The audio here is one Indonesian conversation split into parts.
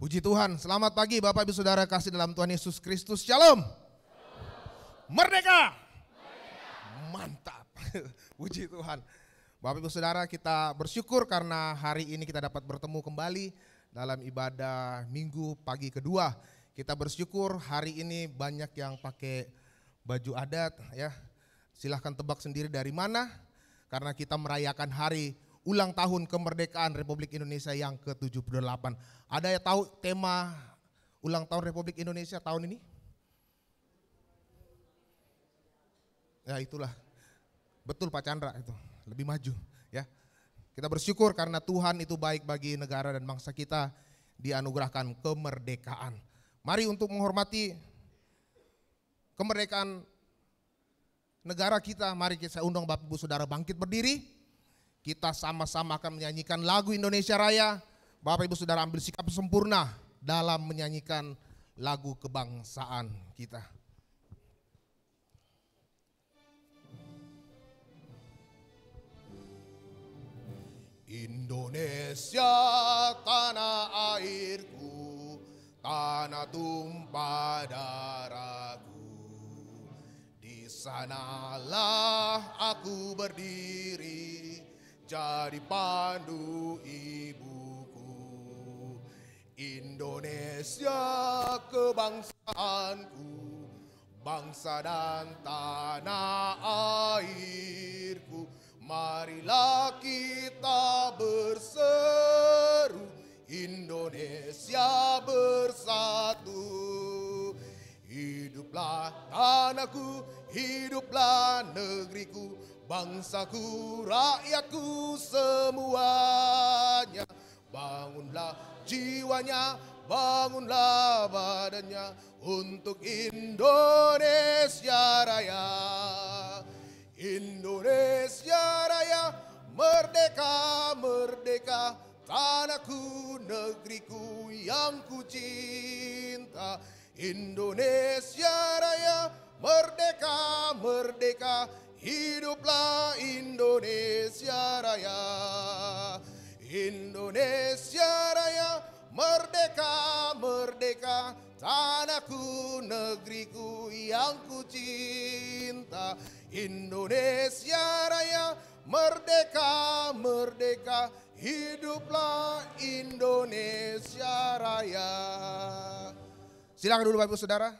Puji Tuhan, selamat pagi Bapak Ibu Saudara kasih dalam Tuhan Yesus Kristus. Shalom. Merdeka. Mantap. Puji Tuhan. Bapak Ibu Saudara, kita bersyukur karena hari ini kita dapat bertemu kembali dalam ibadah Minggu pagi kedua. Kita bersyukur hari ini banyak yang pakai baju adat ya. Silahkan tebak sendiri dari mana, karena kita merayakan hari ulang tahun kemerdekaan Republik Indonesia yang ke-78. Ada yang tahu tema ulang tahun Republik Indonesia tahun ini? Ya itulah, betul Pak Chandra itu, lebih maju ya. Kita bersyukur karena Tuhan itu baik bagi negara dan bangsa kita, dianugerahkan kemerdekaan. Mari untuk menghormati kemerdekaan negara kita, mari saya undang Bapak Ibu Saudara bangkit berdiri. Kita sama-sama akan menyanyikan lagu Indonesia Raya. Bapak Ibu Saudara ambil sikap sempurna dalam menyanyikan lagu kebangsaan kita. Indonesia tanah airku, tanah tumpah darahku. Di sanalah aku berdiri, jadi pandu ibuku. Indonesia kebangsaanku, bangsa dan tanah airku. Marilah kita berseru, Indonesia bersatu. Hiduplah tanahku, hiduplah negeriku, bangsaku, rakyatku semuanya. Bangunlah jiwanya, bangunlah badannya untuk Indonesia Raya. Indonesia Raya, merdeka, merdeka, tanahku, negeriku yang ku cinta. Indonesia Raya, merdeka, merdeka, hiduplah Indonesia Raya. Indonesia Raya, merdeka, merdeka, tanahku, negeriku yang ku cinta. Indonesia Raya, merdeka, merdeka, hiduplah Indonesia Raya. Silakan dulu Bapak Ibu Saudara.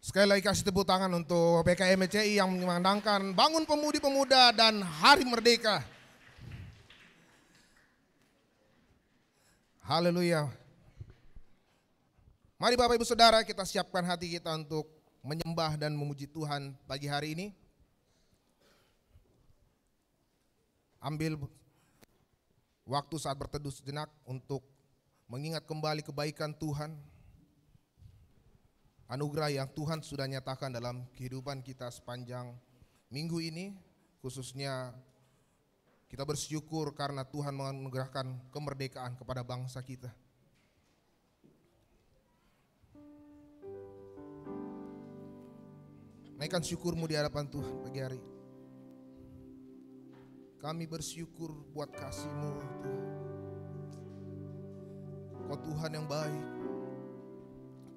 Sekali lagi kasih tepuk tangan untuk PKMCI yang memandangkan Bangun Pemudi Pemuda dan Hari Merdeka. Haleluya. Mari Bapak Ibu Saudara, kita siapkan hati kita untuk menyembah dan memuji Tuhan pagi hari ini. Ambil waktu saat berteduh sejenak untuk mengingat kembali kebaikan Tuhan, anugerah yang Tuhan sudah nyatakan dalam kehidupan kita sepanjang minggu ini. Khususnya kita bersyukur karena Tuhan menganugerahkan kemerdekaan kepada bangsa kita. Naikkan syukurmu di hadapan Tuhan pagi hari. Kami bersyukur buat kasih-Mu Tuhan. Kau Tuhan yang baik,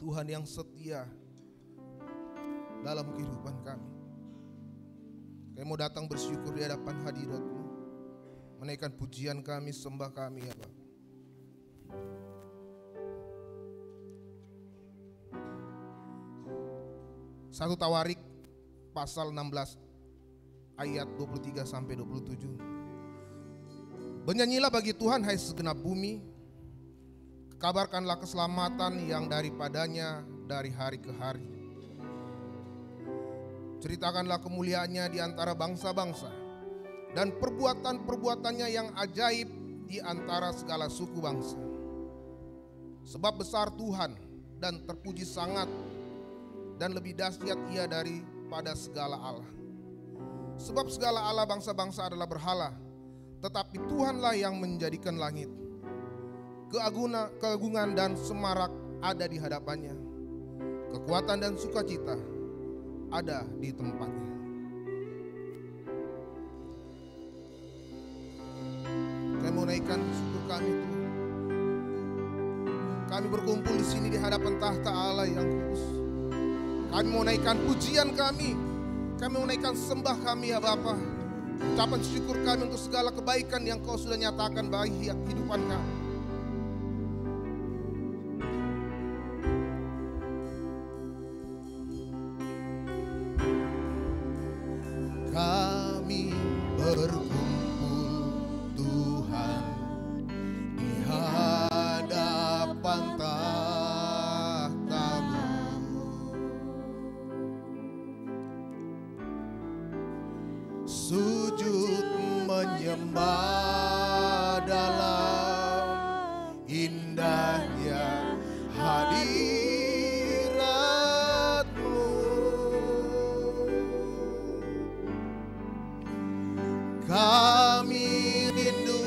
Tuhan yang setia dalam kehidupan kami. Kami mau datang bersyukur di hadapan hadirat-Mu, menaikkan pujian kami, sembah kami ya Bapa. Satu Tawarik pasal 16 ayat 23 sampai 27. Bernyanyilah bagi Tuhan hai segenap bumi, kabarkanlah keselamatan yang daripadanya dari hari ke hari. Ceritakanlah kemuliaannya di antara bangsa-bangsa dan perbuatan-perbuatannya yang ajaib di antara segala suku bangsa. Sebab besar Tuhan dan terpuji sangat, dan lebih dahsyat Ia daripada segala Allah. Sebab segala Allah bangsa-bangsa adalah berhala, tetapi Tuhanlah yang menjadikan langit. Keagungan dan semarak ada di hadapannya, kekuatan dan sukacita ada di tempatnya. Kami menaikkan syukur kami Tuhan. Kami berkumpul di sini di hadapan tahta Allah yang kudus. Kami mau naikkan pujian kami mau naikkan sembah kami ya Bapa. Ucapan syukur kami untuk segala kebaikan yang Kau sudah nyatakan bagi kehidupan kami. Kami berkumpul Tuhan di hadapan sujud menyembah dalam indahnya hadirat-Mu. Kami rindu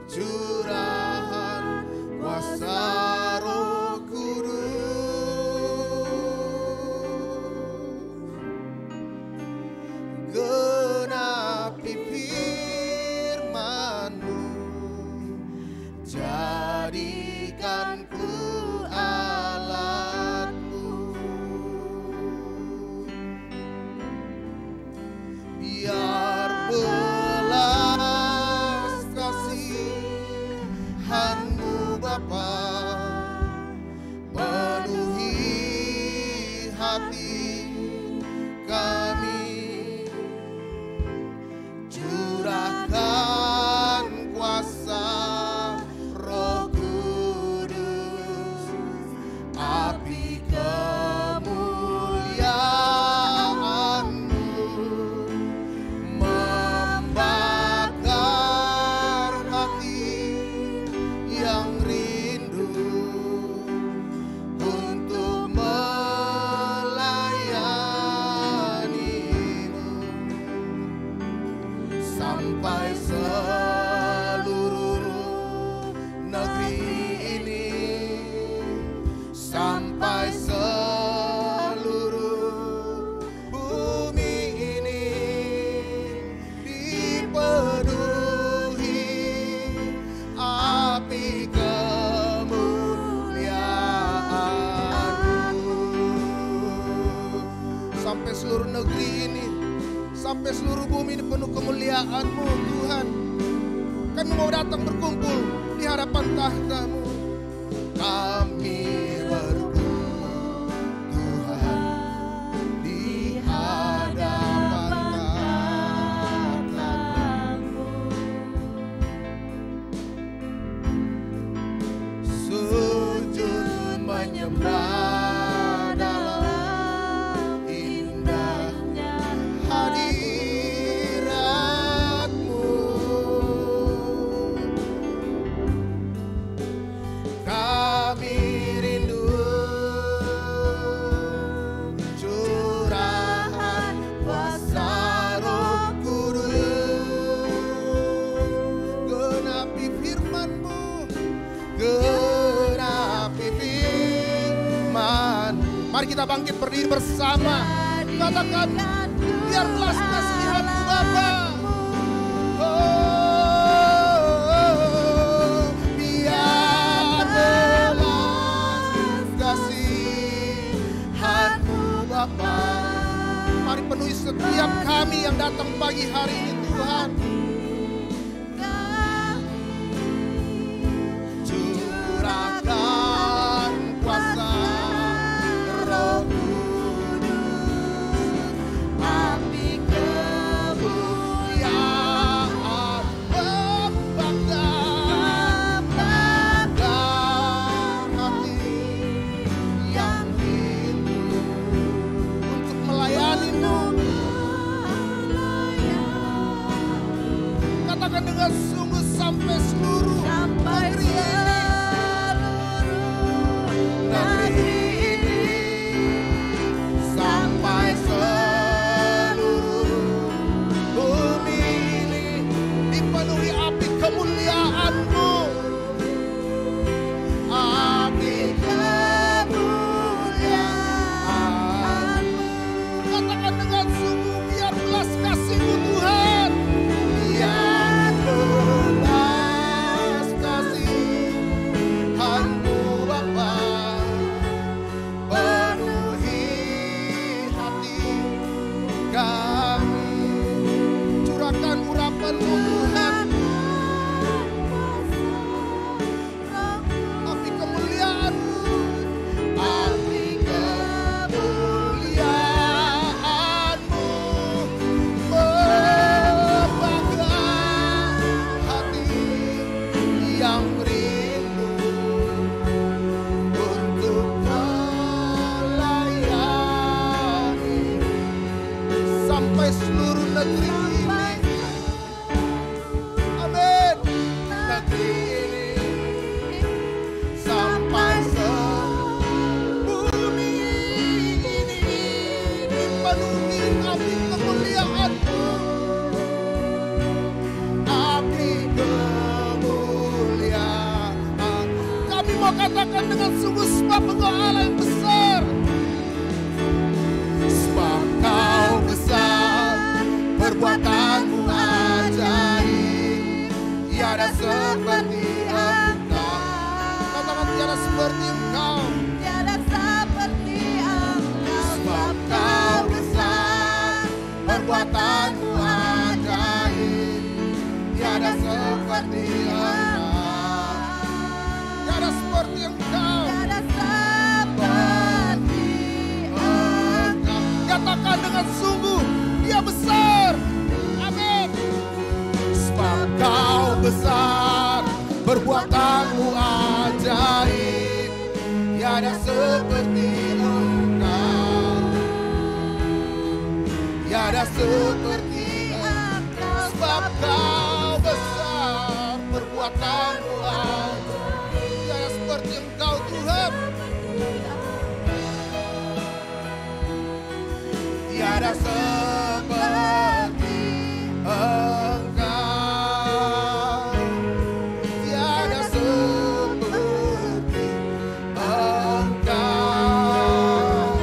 curahan kuasa Roh genapi firman-Mu, jadikan ku alat-Mu. Biar belas kasihan-Mu Bapa penuhi hati kami. Curahkan kuasa Roh Kudus, api kemuliaan-Mu membakar hati yang rindu untuk melayani-Mu. Sampai seluruh negeri ini, sampai seluruh bumi ini dipenuhi api kemuliaan-Mu. Sampai seluruh negeri ini, sampai seluruh bumi ini penuh kemuliaan-Mu Tuhan. Kami mau datang berkumpul di hadapan tahta-Mu. Kami berkumpul menyembah dalam indahnya hadirat-Mu. Kami rindu curahan kuasa Roh Kudus, genapi firman-Mu, genapi firman. Mari kita bangkit berdiri bersama, katakan biar belas kasihan-Mu Bapa. Oh, biar belas kasihan-Mu Bapa. Mari penuhi setiap kami yang datang pagi hari ini Tuhan. Curahkan kuasa Roh Kudus, api kemuliaan membakar hati yang rindu untuk melayani-Mu. Katakan dengan sungguh sampai seluruh negeri ini, sampai seluruh bumi ini dipenuhi api kemuliaan-Mu, api kemuliaan-Mu. Katakan dengan sungguh biar belas kasih-Mu Tuhan, biar belas kasihan-Mu Bapa, penuhi hati kami. Curahkan urapan-Mu Tuhan, api kemuliaan-Mu, api kemuliaan-Mu membakar hati yang rindu untuk melayani sampai seluruh negeri ini. Amin. Negeri ini sampai sebumi ini dipenuhi api kemuliaan-Mu, api kemuliaan. Kami mau katakan dengan sungguh sebab Engkau Allah yang besar, sebab Kau besar, perbuatan-Mu ajaib, tiada seperti Engkau. Katakan tiada seperti Engkau. Sebab Kau besar, perbuatan-Mu ajaib, tiada seperti Engkau. Tiada seperti Engkau. Katakan dengan sungguh, Dia besar. Amin. Sebab Kau besar, perbuatan-Mu ajaib, tiada seperti Engkau, tiada seperti Engkau. Sebab Kau besar, perbuatan-Mu ajaib, tiada seperti Engkau Tuhan, tiada seperti Engkau, tiada seperti Engkau,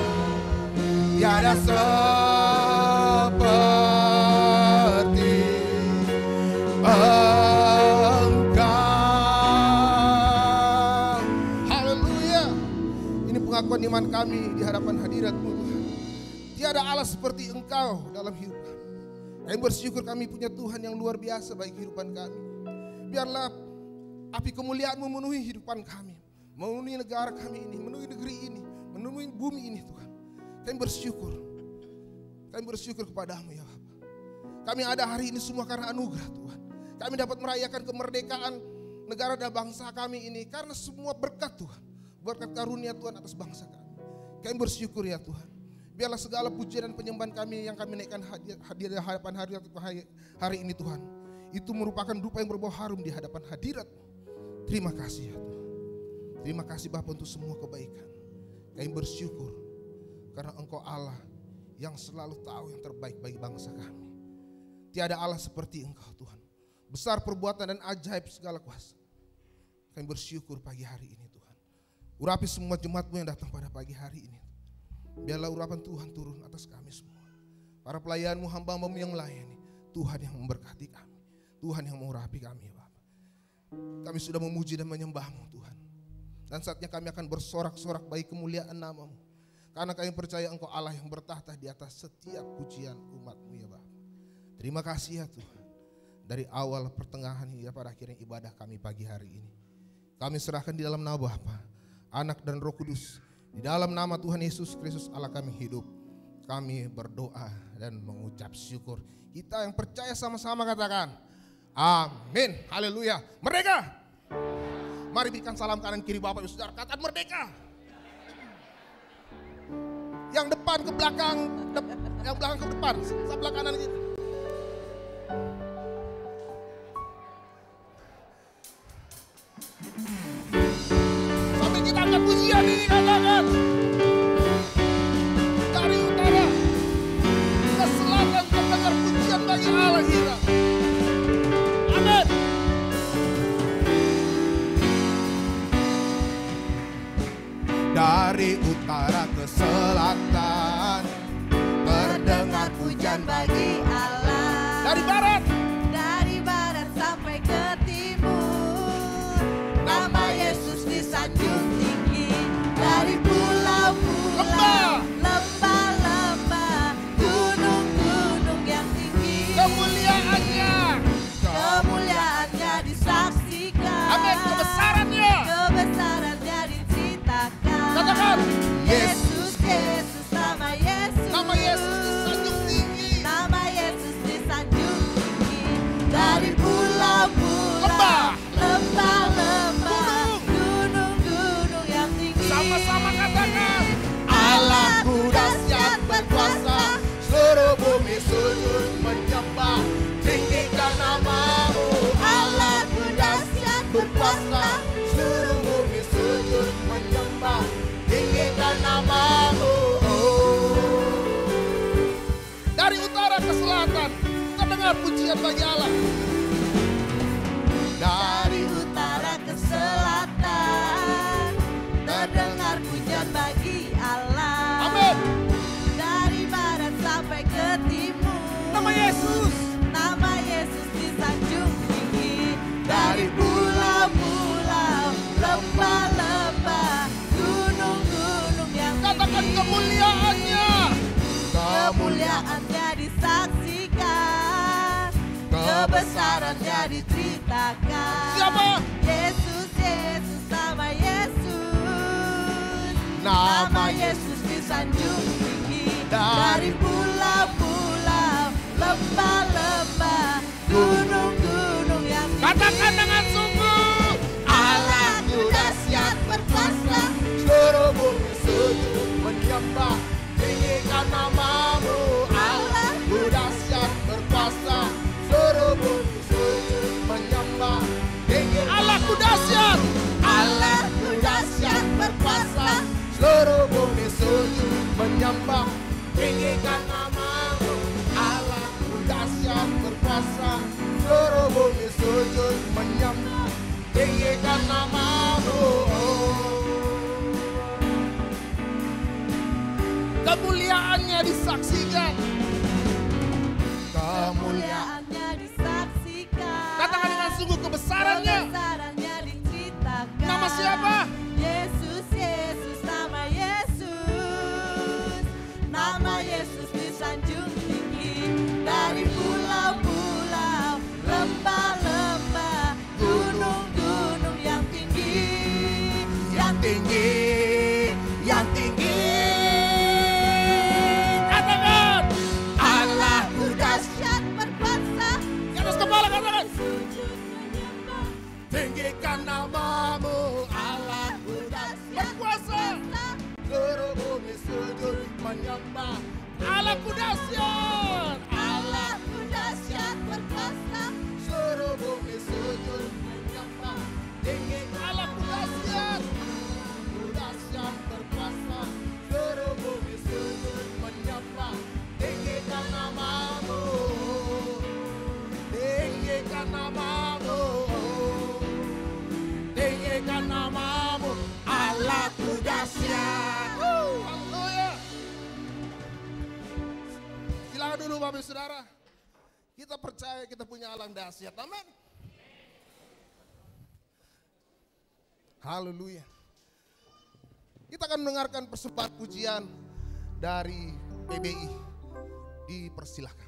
tiada seperti Engkau. Haleluya. Ini pengakuan iman kami di hadapan hadirat-Mu Tuhan. Tiada Allah seperti Engkau dalam hidup kami. Kami bersyukur kami punya Tuhan yang luar biasa bagi kehidupan kami. Biarlah api kemuliaan-Mu memenuhi kehidupan kami, memenuhi negara kami ini, memenuhi negeri ini, memenuhi bumi ini Tuhan. Kami bersyukur kepada-Mu ya Bapa. Kami ada hari ini semua karena anugerah Tuhan. Kami dapat merayakan kemerdekaan negara dan bangsa kami ini karena semua berkat Tuhan. berkat karunia Tuhan atas bangsa kami. Kami bersyukur ya Tuhan. Biarlah segala pujian dan penyembahan kami yang kami naikkan hadir di hadapan hari ini Tuhan. Itu merupakan dupa yang berbau harum di hadapan hadirat. Terima kasih ya Tuhan. Terima kasih Bapa untuk semua kebaikan. Kami bersyukur karena Engkau Allah yang selalu tahu yang terbaik bagi bangsa kami. Tiada Allah seperti Engkau Tuhan. Besar perbuatan dan ajaib segala kuasa. Kami bersyukur pagi hari ini Tuhan. Urapi semua jemaat-Mu yang datang pada pagi hari ini. Biarlah urapan Tuhan turun atas kami semua. Para pelayan-Mu, hamba-Mu yang melayani. Tuhan yang memberkati kami. Tuhan yang mengurapi kami Bapak. Kami sudah memuji dan menyembah-Mu Tuhan. Dan saatnya kami akan bersorak-sorak bagi kemuliaan nama-Mu. Karena kami percaya Engkau Allah yang bertahta di atas setiap pujian umat-Mu ya Bapak. Terima kasih ya Tuhan. Dari awal pertengahan hingga pada akhirnya ibadah kami pagi hari ini. Kami serahkan di dalam nama Bapa, Anak dan Roh Kudus. Di dalam nama Tuhan Yesus Kristus Allah kami hidup. Kami berdoa dan mengucap syukur. Kita yang percaya sama-sama katakan amin. Haleluya. Merdeka. Mari berikan salam kanan kiri Bapak Ibu Saudara. Katakan merdeka. Yang depan ke belakang, yang belakang ke depan, sebelah kanan ini. Sampai kita angkat pujian ini katakan. Dari utara ke selatan terdengar pujian bagi Allah kita. Amin. Dari utara ke selatan terdengar pujian bagi Allah. Dari barat sampai ke timur, nama Yesus disanjung tinggi. Dari pulau-pulau, lembah-lembah, gunung-gunung yang tinggi, kemuliaannya disaksikan. Amin. Kebesarannya diceritakan. Katakan Yesus, Yesus, nama Yesus. Nama Yesus disanjung tinggi. Nama Yesus disanjung tinggi. Dari pulau-pulau, lembah-lembah, gunung-gunung yang tinggi. Sama-sama katakan Allahku dahsyat berkuasa, seluruh bumi sujud menyembah, tinggikan nama-Mu. Allahku dahsyat berkuasa, seluruh bumi sujud menyembah, tinggikan nama-Mu. Dari utara ke selatan terdengar pujian bagi Allah. Dari utara ke selatan terdengar pujian bagi Allah. Amin. Dari barat sampai ke timur, nama Yesus disanjung tinggi. Dari pulau-pulau, lembah-lembah, gunung-gunung yang tinggi. Katakan kemuliaannya disaksikan, kebesarannya diceritakan. Siapa? Yesus, Yesus, nama Yesus. Nama Yesus disanjung tinggi. Dari pulau-pulau, lembah-lembah, gunung-gunung yang tinggi. Katakan dengan sungguh, Allahku dahsyat berkuasa, seluruh bumi sujud menyembah, tinggikan nama-Mu. Allahku dahsyat berkuasa, seluruh bumi sujud menyembah, tinggikan Allahku dahsyat. Allahku dahsyat berkuasa, seluruh bumi sujud menyembah, tinggikan nama-Mu. Allahku dahsyat berkuasa, seluruh bumi sujud menyembah, tinggikan nama-Mu. Kemuliaannya disaksikan. Kemuliaannya disaksikan. Katakan dengan sungguh kebesarannya. Kebesarannya diceritakan. Nama siapa? Yesus, Yesus, nama Yesus. Nama Yesus disanjung tinggi. Dari pulau-pulau, lembah-lembah, gunung-gunung yang tinggi. Yang tinggi, yang tinggi. menyembah. Allahku dahsyat, Allahku dahsyat berkuasa, seluruh bumi sujud menyembah. Tinggi Allahku dahsyat, berkuasa, seluruh bumi sujud menyembah. Tinggikan namamu, tinggikan namamu, tinggikan namamu, Allahku dahsyat. Haleluya. Silakan dulu Bapak Saudara. Kita percaya kita punya Allah yang dahsyat. Amin. Haleluya. Kita akan mendengarkan persembahan pujian dari PBI. Dipersilakan.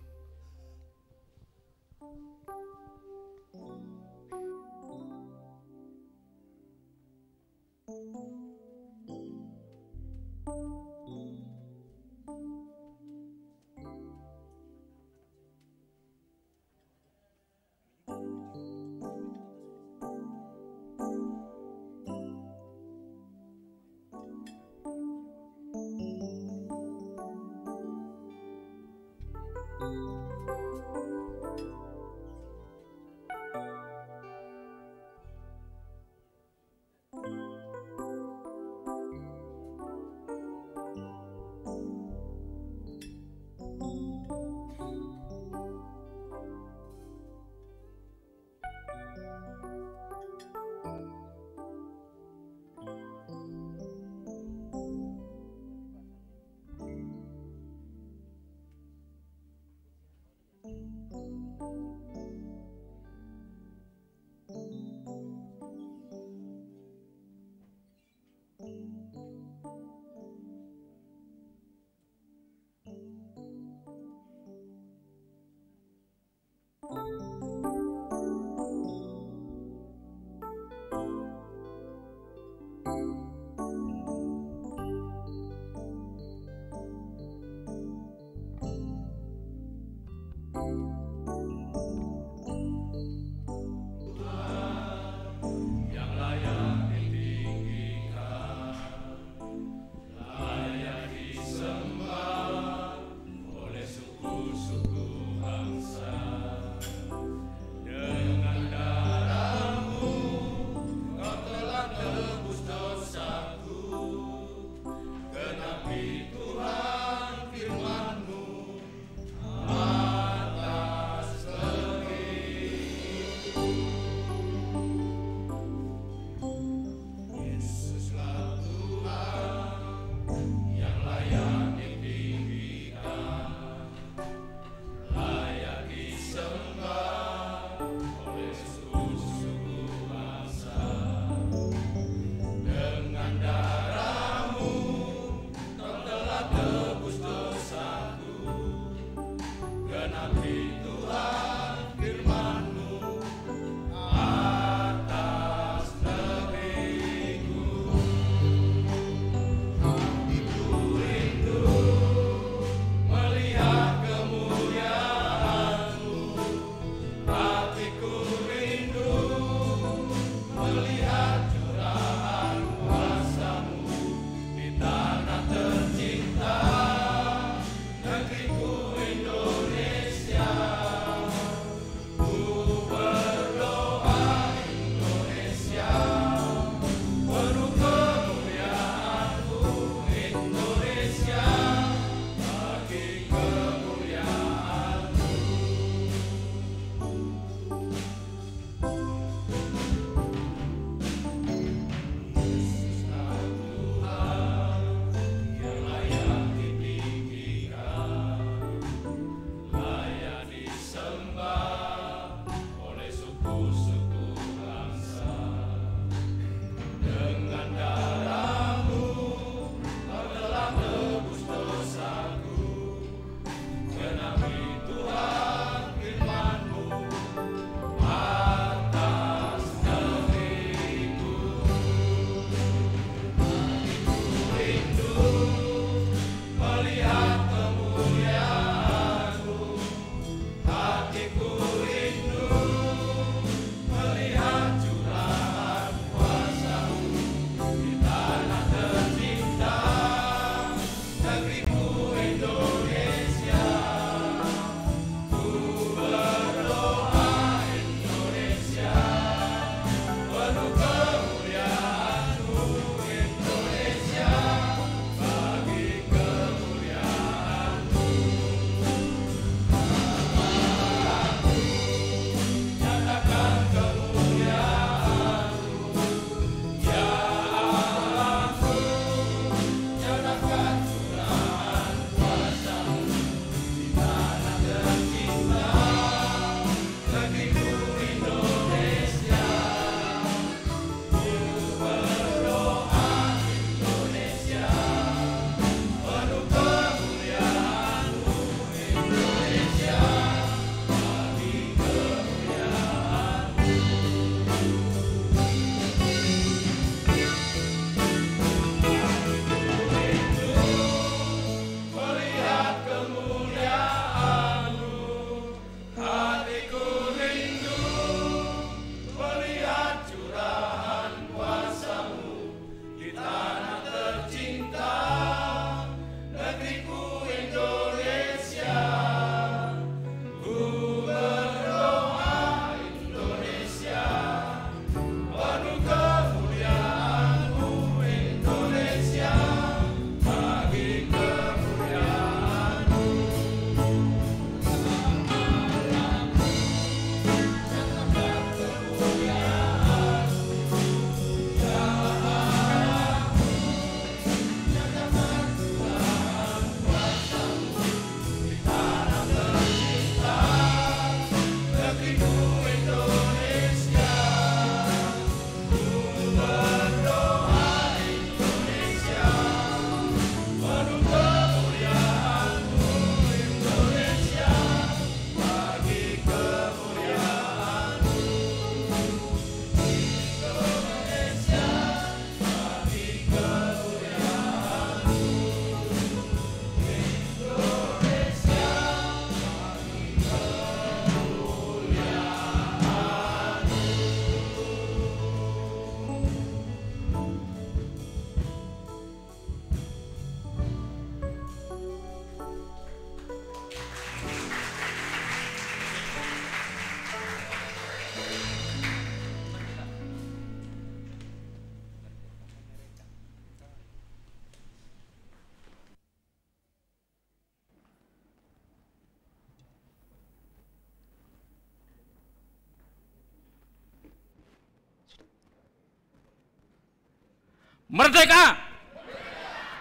Merdeka!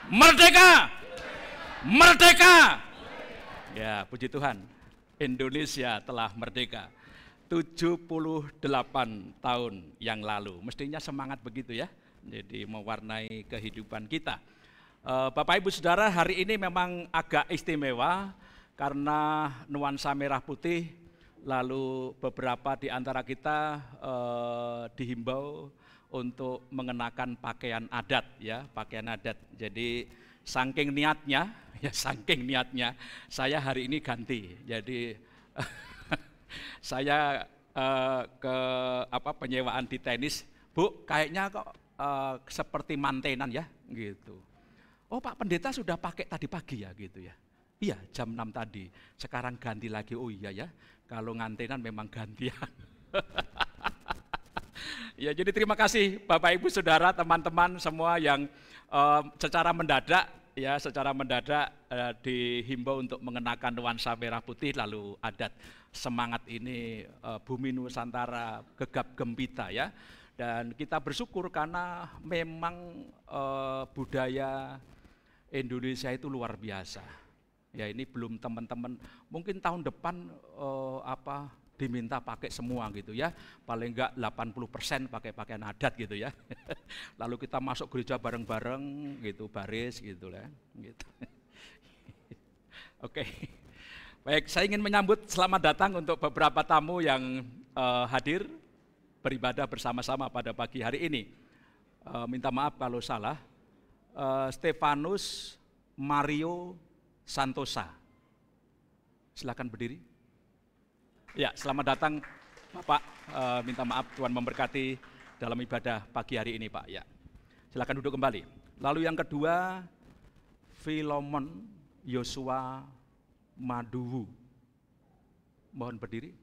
Merdeka! Merdeka! Ya, puji Tuhan. Indonesia telah merdeka 78 tahun yang lalu. Mestinya semangat begitu ya. Jadi mewarnai kehidupan kita. Bapak Ibu Saudara, hari ini memang agak istimewa karena nuansa merah putih, lalu beberapa di antara kita dihimbau untuk mengenakan pakaian adat ya, pakaian adat. Jadi saking niatnya, saya hari ini ganti. Jadi saya ke penyewaan di tenis, Bu, kayaknya kok seperti mantenan ya, gitu. Oh Pak Pendeta sudah pakai tadi pagi ya, gitu ya. Iya, jam 6 tadi. Sekarang ganti lagi. Oh iya ya, kalau ngantenan memang gantian. Ya, jadi terima kasih Bapak Ibu Saudara, teman-teman semua yang secara mendadak dihimbau untuk mengenakan nuansa merah putih lalu adat. Semangat ini bumi Nusantara gegap gempita ya. Dan kita bersyukur karena memang budaya Indonesia itu luar biasa. Ya, ini belum teman-teman, mungkin tahun depan diminta pakai semua gitu ya. Paling enggak 80% pakai pakaian adat gitu ya. Lalu kita masuk gereja bareng-bareng gitu, baris gitu lah. Gitu. Oke. Baik, saya ingin menyambut selamat datang untuk beberapa tamu yang hadir beribadah bersama-sama pada pagi hari ini. Minta maaf kalau salah. Stefanus Mario Santosa. Silakan berdiri. Ya, selamat datang Bapak. Minta maaf, Tuhan memberkati dalam ibadah pagi hari ini, Pak. Ya, silakan duduk kembali. Lalu yang kedua, Filomon Yosua Maduwu. Mohon berdiri.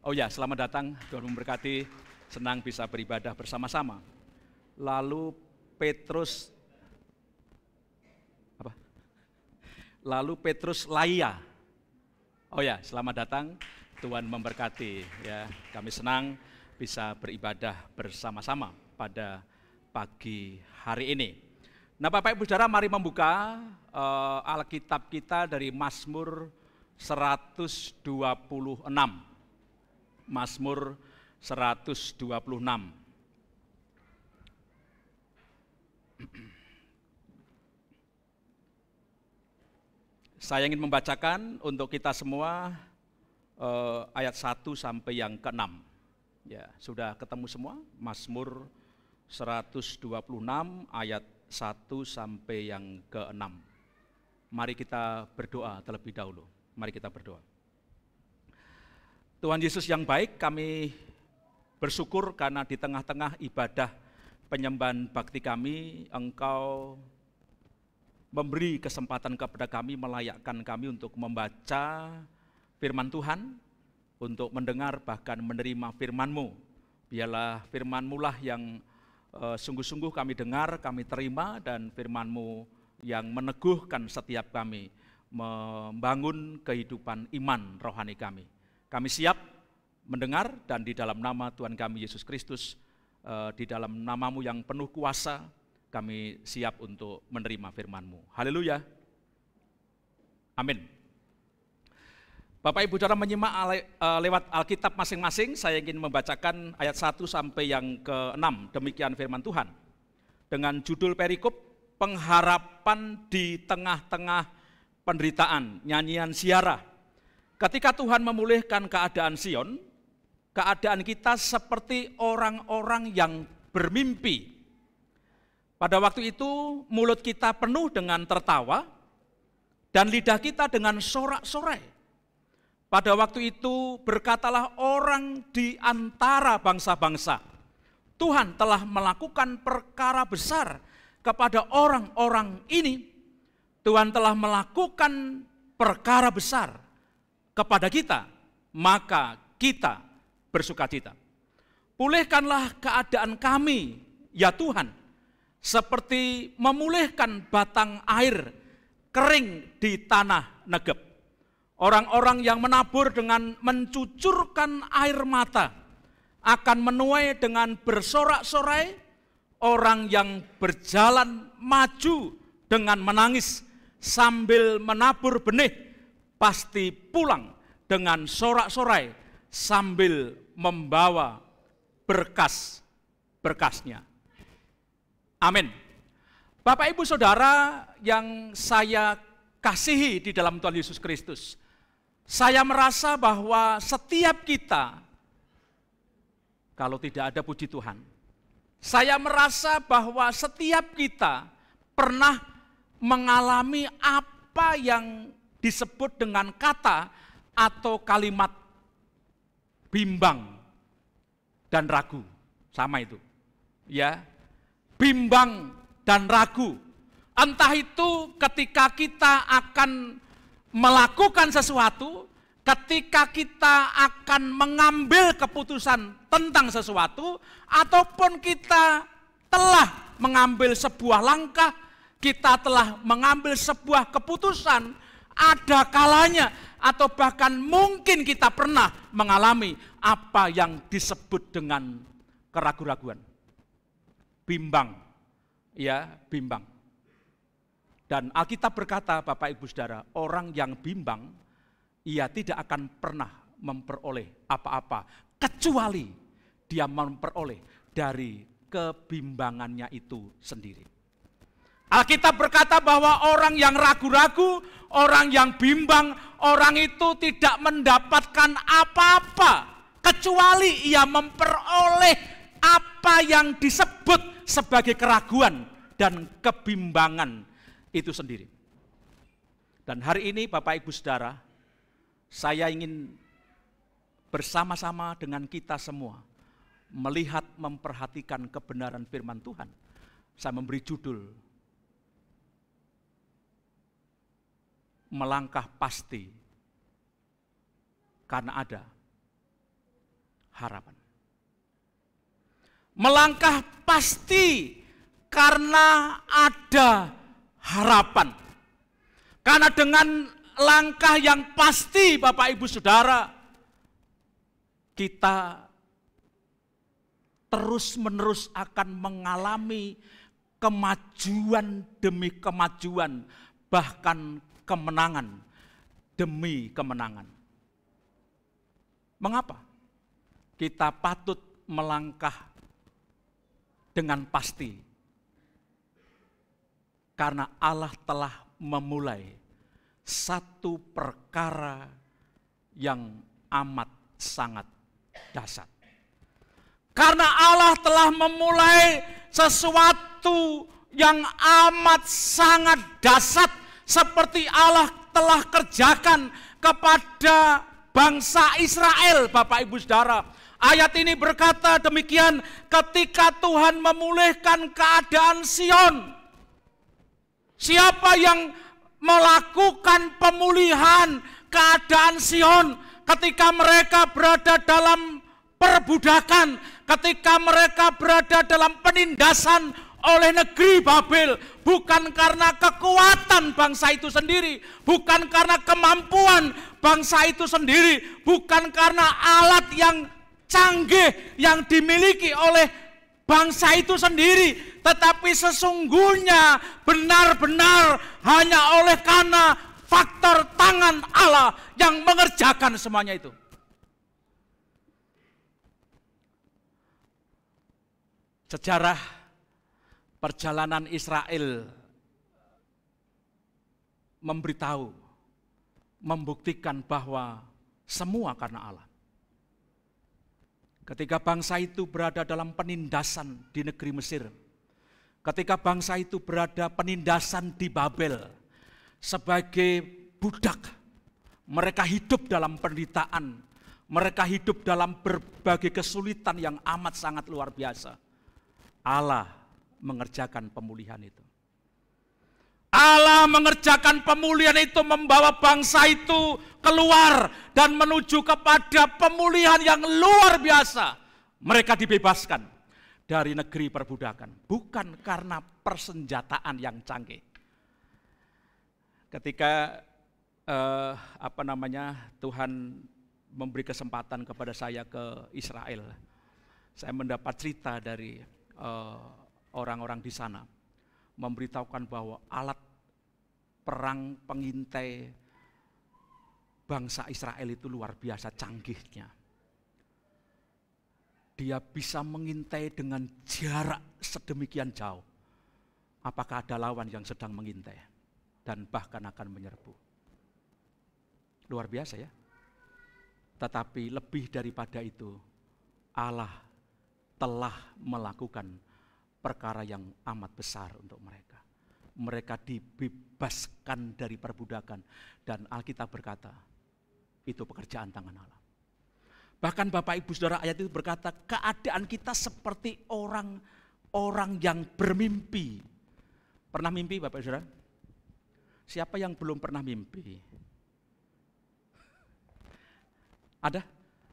Oh ya, selamat datang. Tuhan memberkati. Senang bisa beribadah bersama-sama. Lalu Petrus Laia. Oh ya, selamat datang. Tuhan memberkati ya. Kami senang bisa beribadah bersama-sama pada pagi hari ini. Nah, Bapak Ibu Saudara, mari membuka Alkitab kita dari Mazmur 126. Mazmur 126. Saya ingin membacakan untuk kita semua ayat 1 sampai yang ke-6. Ya, sudah ketemu semua? Mazmur 126 ayat 1 sampai yang ke-6. Mari kita berdoa terlebih dahulu. Mari kita berdoa. Tuhan Yesus yang baik, kami bersyukur karena di tengah-tengah ibadah penyembahan bakti kami, Engkau memberi kesempatan kepada kami, melayakkan kami untuk membaca firman Tuhan, untuk mendengar bahkan menerima firman-Mu. Biarlah firman-Mu lah yang sungguh-sungguh kami dengar, kami terima, dan firman-Mu yang meneguhkan setiap kami, membangun kehidupan iman rohani kami. Kami siap mendengar, dan di dalam nama Tuhan kami Yesus Kristus, di dalam nama-Mu yang penuh kuasa, kami siap untuk menerima firman-Mu. Haleluya. Amin. Bapak Ibu Saudara menyimak lewat Alkitab masing-masing, saya ingin membacakan ayat 1 sampai yang ke-6. Demikian firman Tuhan. Dengan judul perikop, pengharapan di tengah-tengah penderitaan, nyanyian Ziarah. Ketika Tuhan memulihkan keadaan Sion, keadaan kita seperti orang-orang yang bermimpi. Pada waktu itu mulut kita penuh dengan tertawa dan lidah kita dengan sorak-sorai. Pada waktu itu berkatalah orang di antara bangsa-bangsa, Tuhan telah melakukan perkara besar kepada orang-orang ini. Tuhan telah melakukan perkara besar kepada kita, maka kita bersukacita. Pulihkanlah keadaan kami, ya Tuhan, seperti memulihkan batang air kering di tanah Negeb. Orang-orang yang menabur dengan mencucurkan air mata akan menuai dengan bersorak-sorai. orang yang berjalan maju dengan menangis sambil menabur benih, pasti pulang dengan sorak-sorai sambil membawa berkas-berkasnya. Amin. Bapak Ibu Saudara yang saya kasihi di dalam Tuhan Yesus Kristus, saya merasa bahwa setiap kita, kalau tidak ada puji Tuhan, saya merasa bahwa setiap kita pernah mengalami apa yang disebut dengan kata atau kalimat bimbang dan ragu. Sama itu. Ya. Bimbang dan ragu. Entah itu ketika kita akan melakukan sesuatu, ketika kita akan mengambil keputusan tentang sesuatu, ataupun kita telah mengambil sebuah langkah, kita telah mengambil sebuah keputusan, ada kalanya atau bahkan mungkin kita pernah mengalami apa yang disebut dengan keraguan-raguan. Bimbang, ya bimbang. Dan Alkitab berkata, Bapak Ibu Saudara, orang yang bimbang, ia tidak akan pernah memperoleh apa-apa, kecuali dia memperoleh dari kebimbangannya itu sendiri. Alkitab berkata bahwa orang yang ragu-ragu, orang yang bimbang, orang itu tidak mendapatkan apa-apa, kecuali ia memperoleh apa yang disebut sebagai keraguan dan kebimbangan itu sendiri. Dan hari ini Bapak Ibu Saudara, saya ingin bersama-sama dengan kita semua melihat, memperhatikan kebenaran firman Tuhan. Saya memberi judul, melangkah pasti karena ada harapan. Melangkah pasti karena ada harapan. Karena dengan langkah yang pasti Bapak Ibu Saudara, kita terus-menerus akan mengalami kemajuan demi kemajuan, bahkan kemenangan demi kemenangan. Mengapa? Kita patut melangkah dengan pasti. Karena Allah telah memulai satu perkara yang amat sangat dahsyat. Karena Allah telah memulai sesuatu yang amat sangat dahsyat, seperti Allah telah kerjakan kepada bangsa Israel, Bapak Ibu Saudara. Ayat ini berkata demikian, ketika Tuhan memulihkan keadaan Sion. Siapa yang melakukan pemulihan keadaan Sion ketika mereka berada dalam perbudakan, ketika mereka berada dalam penindasan oleh negeri Babel, bukan karena kekuatan bangsa itu sendiri, bukan karena kemampuan bangsa itu sendiri, bukan karena alat yang canggih yang dimiliki oleh bangsa itu sendiri, tetapi sesungguhnya benar-benar hanya oleh karena faktor tangan Allah yang mengerjakan semuanya itu. Sejarah perjalanan Israel memberitahu, membuktikan bahwa semua karena Allah. Ketika bangsa itu berada dalam penindasan di negeri Mesir, ketika bangsa itu berada penindasan di Babel, sebagai budak, mereka hidup dalam penderitaan, mereka hidup dalam berbagai kesulitan yang amat sangat luar biasa. Allah mengerjakan pemulihan itu. Allah mengerjakan pemulihan itu, membawa bangsa itu keluar dan menuju kepada pemulihan yang luar biasa. Mereka dibebaskan dari negeri perbudakan, bukan karena persenjataan yang canggih. Ketika Tuhan memberi kesempatan kepada saya ke Israel, saya mendapat cerita dari orang-orang di sana memberitahukan bahwa alat perang pengintai bangsa Israel itu luar biasa canggihnya. Dia bisa mengintai dengan jarak sedemikian jauh. Apakah ada lawan yang sedang mengintai dan bahkan akan menyerbu. Luar biasa ya. Tetapi lebih daripada itu, Allah telah melakukan perkara yang amat besar untuk mereka. Mereka dibebaskan dari perbudakan dan Alkitab berkata, itu pekerjaan tangan Allah. Bahkan Bapak Ibu Saudara, ayat itu berkata, keadaan kita seperti orang yang bermimpi. Pernah mimpi Bapak Ibu Saudara? Siapa yang belum pernah mimpi? Ada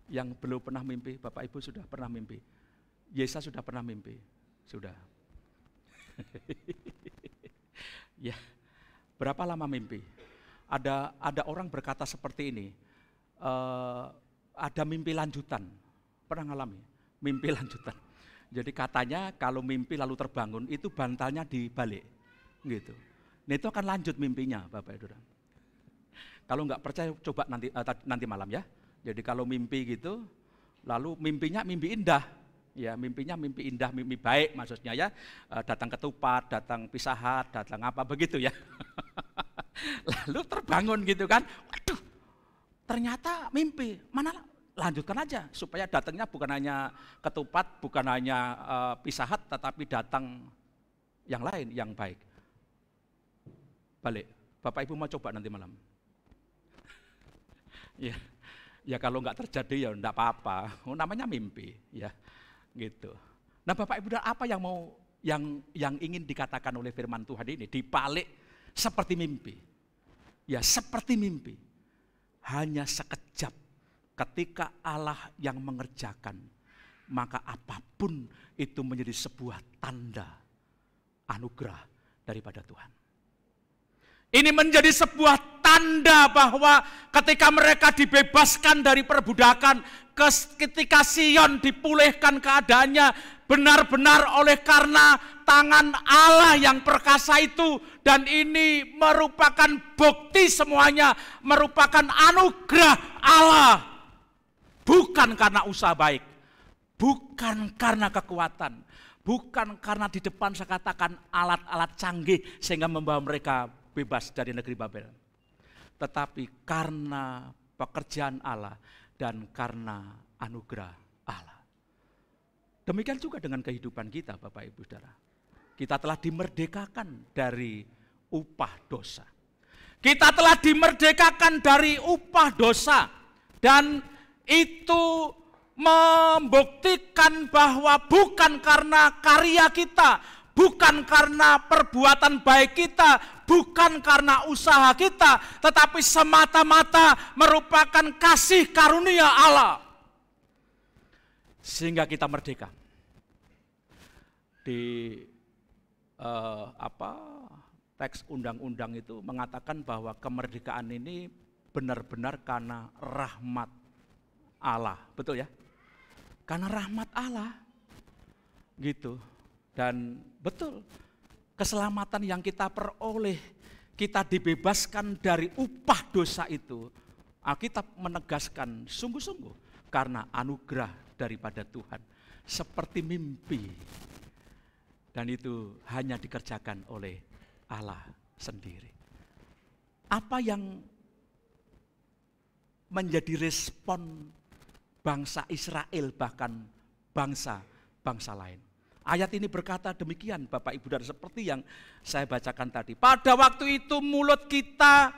yang belum pernah mimpi? Bapak Ibu sudah pernah mimpi? Yesa sudah pernah mimpi? Sudah. Ya, berapa lama mimpi? Ada orang berkata seperti ini, ada mimpi lanjutan. Pernah ngalami mimpi lanjutan? Jadi katanya kalau mimpi lalu terbangun itu bantalnya dibalik, gitu. Nah itu akan lanjut mimpinya, Bapak Ibu. Kalau nggak percaya coba nanti malam ya. Jadi kalau mimpi gitu, lalu mimpinya mimpi indah, ya mimpinya mimpi indah, mimpi baik maksudnya ya. Datang ketupat, datang pisahat, datang apa begitu ya. Lalu terbangun gitu kan, waduh ternyata mimpi, mana lanjutkan aja supaya datangnya bukan hanya ketupat, bukan hanya pisahat, tetapi datang yang lain yang baik. Balik, Bapak Ibu mau coba nanti malam. Ya kalau nggak terjadi ya enggak apa-apa, namanya mimpi ya gitu. Nah Bapak Ibu apa yang ingin dikatakan oleh firman Tuhan ini dibalik seperti mimpi? Ya seperti mimpi, hanya sekejap ketika Allah yang mengerjakan, maka apapun itu menjadi sebuah tanda anugerah daripada Tuhan. Ini menjadi sebuah tanda bahwa ketika mereka dibebaskan dari perbudakan, ketika Sion dipulihkan keadaannya, benar-benar oleh karena tangan Allah yang perkasa itu, dan ini merupakan bukti semuanya, merupakan anugerah Allah. Bukan karena usaha baik, bukan karena kekuatan, bukan karena di depan saya katakan alat-alat canggih sehingga membawa mereka bebas dari negeri Babel. Tetapi karena pekerjaan Allah dan karena anugerah Allah. Demikian juga dengan kehidupan kita Bapak Ibu Saudara. Kita telah dimerdekakan dari upah dosa. Kita telah dimerdekakan dari upah dosa. Dan itu membuktikan bahwa bukan karena karya kita, bukan karena perbuatan baik kita, bukan karena usaha kita, tetapi semata-mata merupakan kasih karunia Allah. Sehingga kita merdeka. Di teks undang-undang itu mengatakan bahwa kemerdekaan ini benar-benar karena rahmat Allah, betul ya? Karena rahmat Allah, gitu. Dan betul, keselamatan yang kita peroleh, kita dibebaskan dari upah dosa itu, Alkitab menegaskan sungguh-sungguh karena anugerah daripada Tuhan, seperti mimpi. Dan itu hanya dikerjakan oleh Allah sendiri. Apa yang menjadi respon bangsa Israel, bahkan bangsa-bangsa lain? Ayat ini berkata demikian Bapak Ibu Saudara, seperti yang saya bacakan tadi. Pada waktu itu mulut kita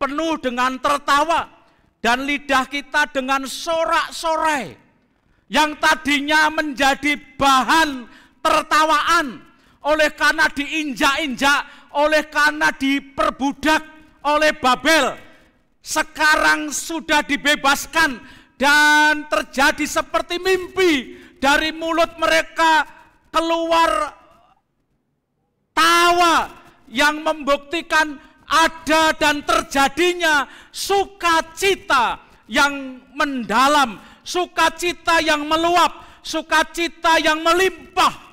penuh dengan tertawa dan lidah kita dengan sorak-sorai. Yang tadinya menjadi bahan tertawaan oleh karena diinjak-injak, oleh karena diperbudak oleh Babel. Sekarang sudah dibebaskan dan terjadi seperti mimpi. Dari mulut mereka keluar tawa yang membuktikan ada dan terjadinya sukacita yang mendalam, sukacita yang meluap, sukacita yang melimpah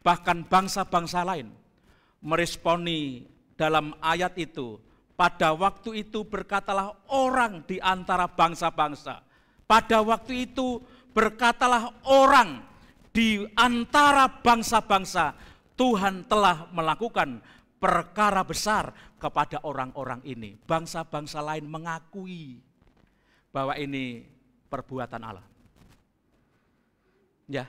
bahkan bangsa-bangsa lain meresponi dalam ayat itu. Pada waktu itu berkatalah orang di antara bangsa-bangsa. Pada waktu itu berkatalah orang di antara bangsa-bangsa, Tuhan telah melakukan perkara besar kepada orang-orang ini. Bangsa-bangsa lain mengakui bahwa ini perbuatan Allah. Ya,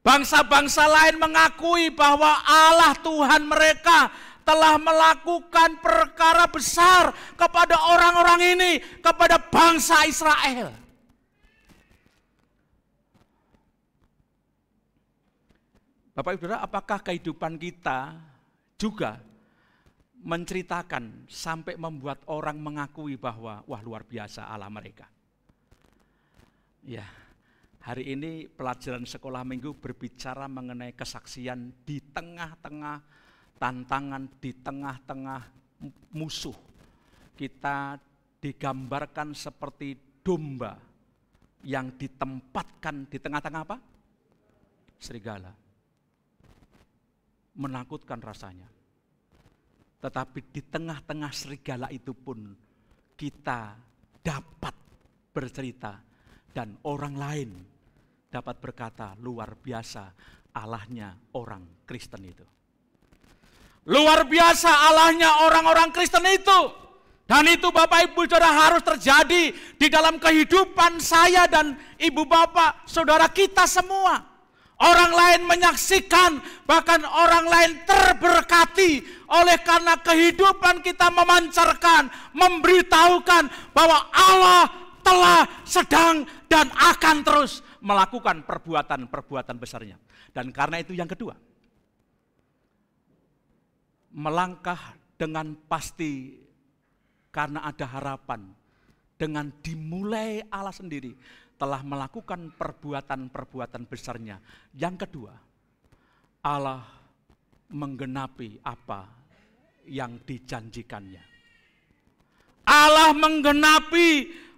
bangsa-bangsa lain mengakui bahwa Allah Tuhan mereka telah melakukan perkara besar kepada orang-orang ini, kepada bangsa Israel. Bapak Ibu Saudara, apakah kehidupan kita juga menceritakan sampai membuat orang mengakui bahwa wah luar biasa Allah mereka? Ya, hari ini pelajaran sekolah minggu berbicara mengenai kesaksian di tengah-tengah tantangan, di tengah-tengah musuh. Kita digambarkan seperti domba yang ditempatkan di tengah-tengah apa? Serigala. Menakutkan rasanya. Tetapi di tengah-tengah serigala itu pun kita dapat bercerita dan orang lain dapat berkata luar biasa Allahnya orang Kristen itu. Luar biasa Allahnya orang-orang Kristen itu. Dan itu Bapak Ibu Saudara harus terjadi di dalam kehidupan saya dan Ibu Bapak Saudara kita semua. Orang lain menyaksikan, bahkan orang lain terberkati oleh karena kehidupan kita memancarkan, memberitahukan bahwa Allah telah sedang dan akan terus melakukan perbuatan-perbuatan besarnya. Dan karena itu yang kedua, melangkah dengan pasti karena ada harapan, dengan dimulai Allah sendiri telah melakukan perbuatan-perbuatan besarnya. Yang kedua, Allah menggenapi apa yang dijanjikannya. Allah menggenapi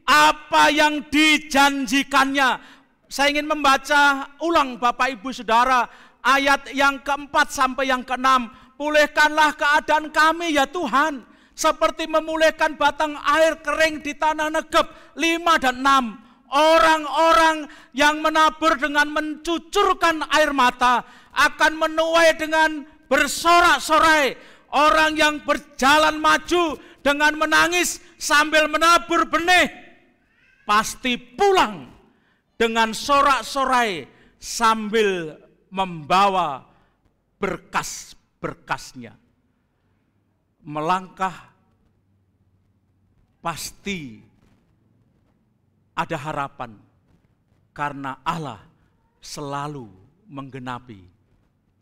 apa yang dijanjikannya. Saya ingin membaca ulang Bapak Ibu Saudara ayat yang keempat sampai yang keenam. Pulihkanlah keadaan kami ya Tuhan, seperti memulihkan batang air kering di tanah Negeb. 5 dan 6. Orang-orang yang menabur dengan mencucurkan air mata akan menuai dengan bersorak-sorai. Orang yang berjalan maju dengan menangis sambil menabur benih pasti pulang dengan sorak-sorai sambil membawa berkas-berkasnya. Melangkah pasti ada harapan karena Allah selalu menggenapi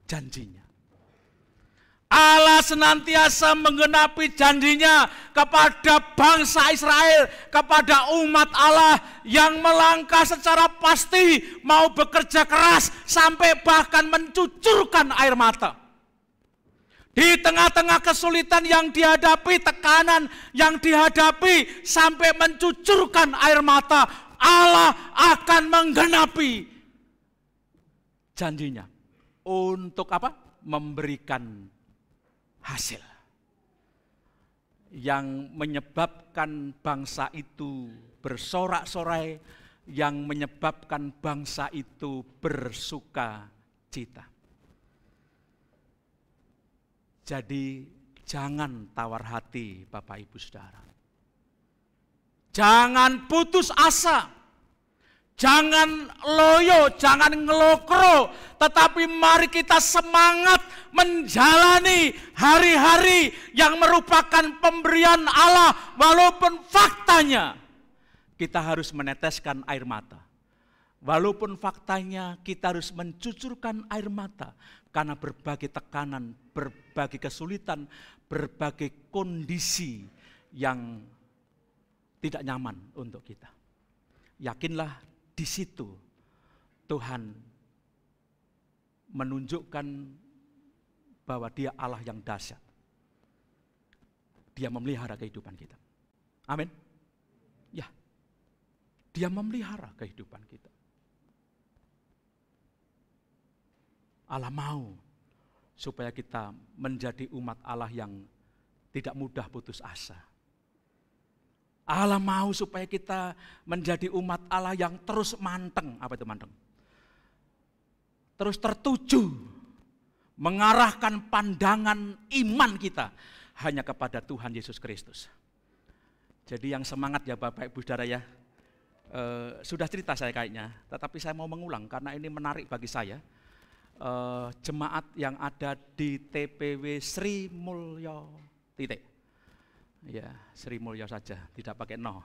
janjinya. Allah senantiasa menggenapi janjinya kepada bangsa Israel, kepada umat Allah yang melangkah secara pasti, mau bekerja keras sampai bahkan mencucurkan air mata. Di tengah-tengah kesulitan yang dihadapi, tekanan yang dihadapi, sampai mencucurkan air mata, Allah akan menggenapi janjinya. Untuk apa? Memberikan hasil yang menyebabkan bangsa itu bersorak-sorai, yang menyebabkan bangsa itu bersuka cita. Jadi jangan tawar hati Bapak Ibu Saudara. Jangan putus asa. Jangan loyo, jangan ngelokro, tetapi mari kita semangat menjalani hari-hari yang merupakan pemberian Allah, walaupun faktanya kita harus meneteskan air mata. Walaupun faktanya kita harus mencucurkan air mata karena berbagai tekanan, berbagai kesulitan, berbagai kondisi yang tidak nyaman untuk kita. Yakinlah di situ Tuhan menunjukkan bahwa Dia Allah yang dahsyat. Dia memelihara kehidupan kita. Amin. Ya. Dia memelihara kehidupan kita. Allah mau supaya kita menjadi umat Allah yang tidak mudah putus asa. Allah mau supaya kita menjadi umat Allah yang terus manteng. Apa itu manteng? Terus tertuju, mengarahkan pandangan iman kita hanya kepada Tuhan Yesus Kristus. Jadi yang semangat ya Bapak Ibu Saudara ya. Sudah cerita saya kayaknya, tetapi saya mau mengulang karena ini menarik bagi saya. Jemaat yang ada di TPW Sri Mulyo titik. Ya, Sri Mulyo saja, tidak pakai no.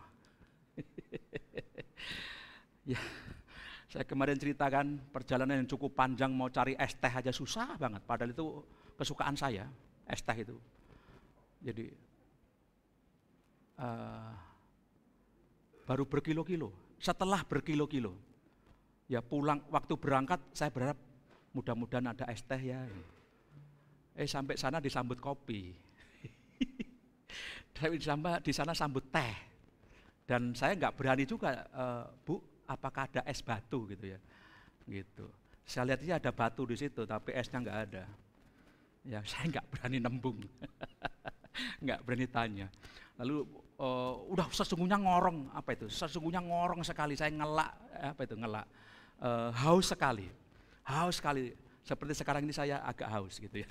Ya, saya kemarin ceritakan perjalanan yang cukup panjang, mau cari es teh aja susah banget. Padahal itu kesukaan saya, es teh itu. Jadi baru berkilo-kilo. Setelah berkilo-kilo, ya pulang waktu berangkat saya berharap mudah-mudahan ada es teh ya. Sampai sana disambut kopi. Di sana sambut teh. Dan saya nggak berani juga, Bu, apakah ada es batu gitu ya. Gitu. Saya lihatnya ada batu di situ, tapi esnya nggak ada. Ya, saya nggak berani nembung. Nggak berani tanya. Lalu udah sesungguhnya ngorong, apa itu? Sesungguhnya ngorong sekali, saya ngelak, apa itu ngelak? Haus sekali. Haus sekali. Seperti sekarang ini saya agak haus gitu ya.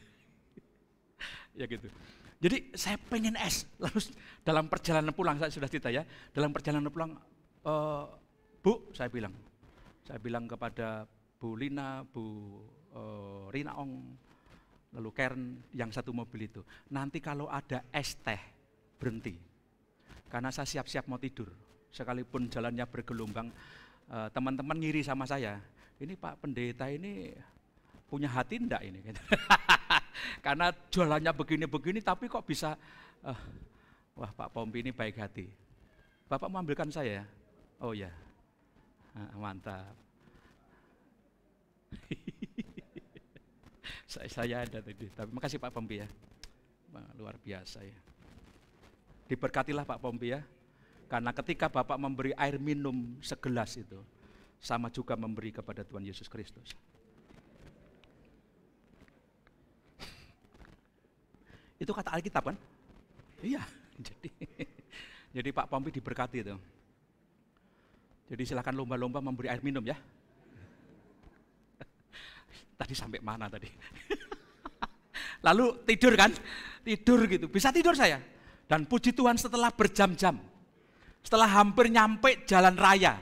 Ya gitu. Jadi saya pengen es. Lalu dalam perjalanan pulang, saya sudah cerita ya, dalam perjalanan pulang, Bu, saya bilang kepada Bu Lina, Bu Rina Ong, lalu Karen yang satu mobil itu, nanti kalau ada es teh berhenti, karena saya siap-siap mau tidur, sekalipun jalannya bergelombang. Teman-teman ngiri sama saya, ini Pak Pendeta ini punya hati enggak ini? Karena jualannya begini-begini tapi kok bisa, wah Pak Pompi ini baik hati. Bapak mau ambilkan saya ya? Oh ya, mantap. Saya ada tadi, tapi makasih Pak Pompi ya, luar biasa ya. Diberkatilah Pak Pompi ya, karena ketika Bapak memberi air minum segelas itu, sama juga memberi kepada Tuhan Yesus Kristus. Itu kata Alkitab kan? Iya, jadi Pak Pompi diberkati itu. Jadi silakan lomba-lomba memberi air minum ya. Tadi sampai mana tadi? Lalu tidur kan? Tidur gitu, bisa tidur saya. Dan puji Tuhan setelah berjam-jam, setelah hampir nyampe jalan raya,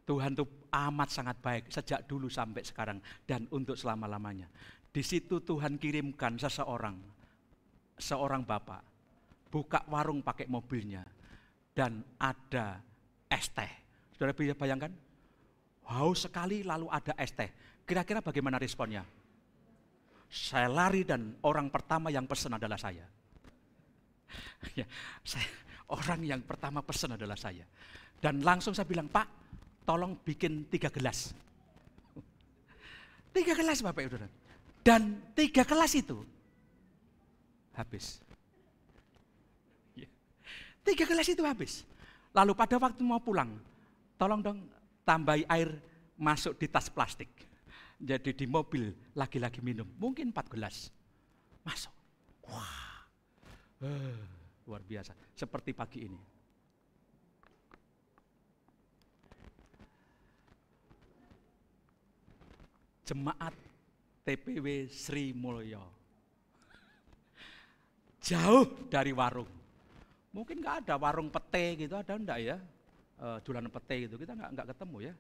Tuhan tuh amat sangat baik sejak dulu sampai sekarang dan untuk selama-lamanya. Di situ Tuhan kirimkan seorang bapak, buka warung pakai mobilnya, dan ada es teh. Saudara bisa bayangkan? Haus sekali lalu ada es teh. Kira-kira bagaimana responnya? Saya lari dan orang pertama yang pesan adalah saya. Ya, orang yang pertama pesan adalah saya. Dan langsung saya bilang, Pak, tolong bikin 3 gelas. 3 gelas Bapak Ibu. Dan 3 gelas itu habis. 3 gelas itu habis. Lalu pada waktu mau pulang, tolong dong tambahi air masuk di tas plastik. Jadi di mobil lagi-lagi minum, mungkin 4 gelas masuk. Wah, luar biasa. Seperti pagi ini. Jemaat TPW Sri Mulyo. Jauh dari warung. Mungkin nggak ada warung pete gitu, ada enggak ya? Jualan pete gitu, kita nggak ketemu ya.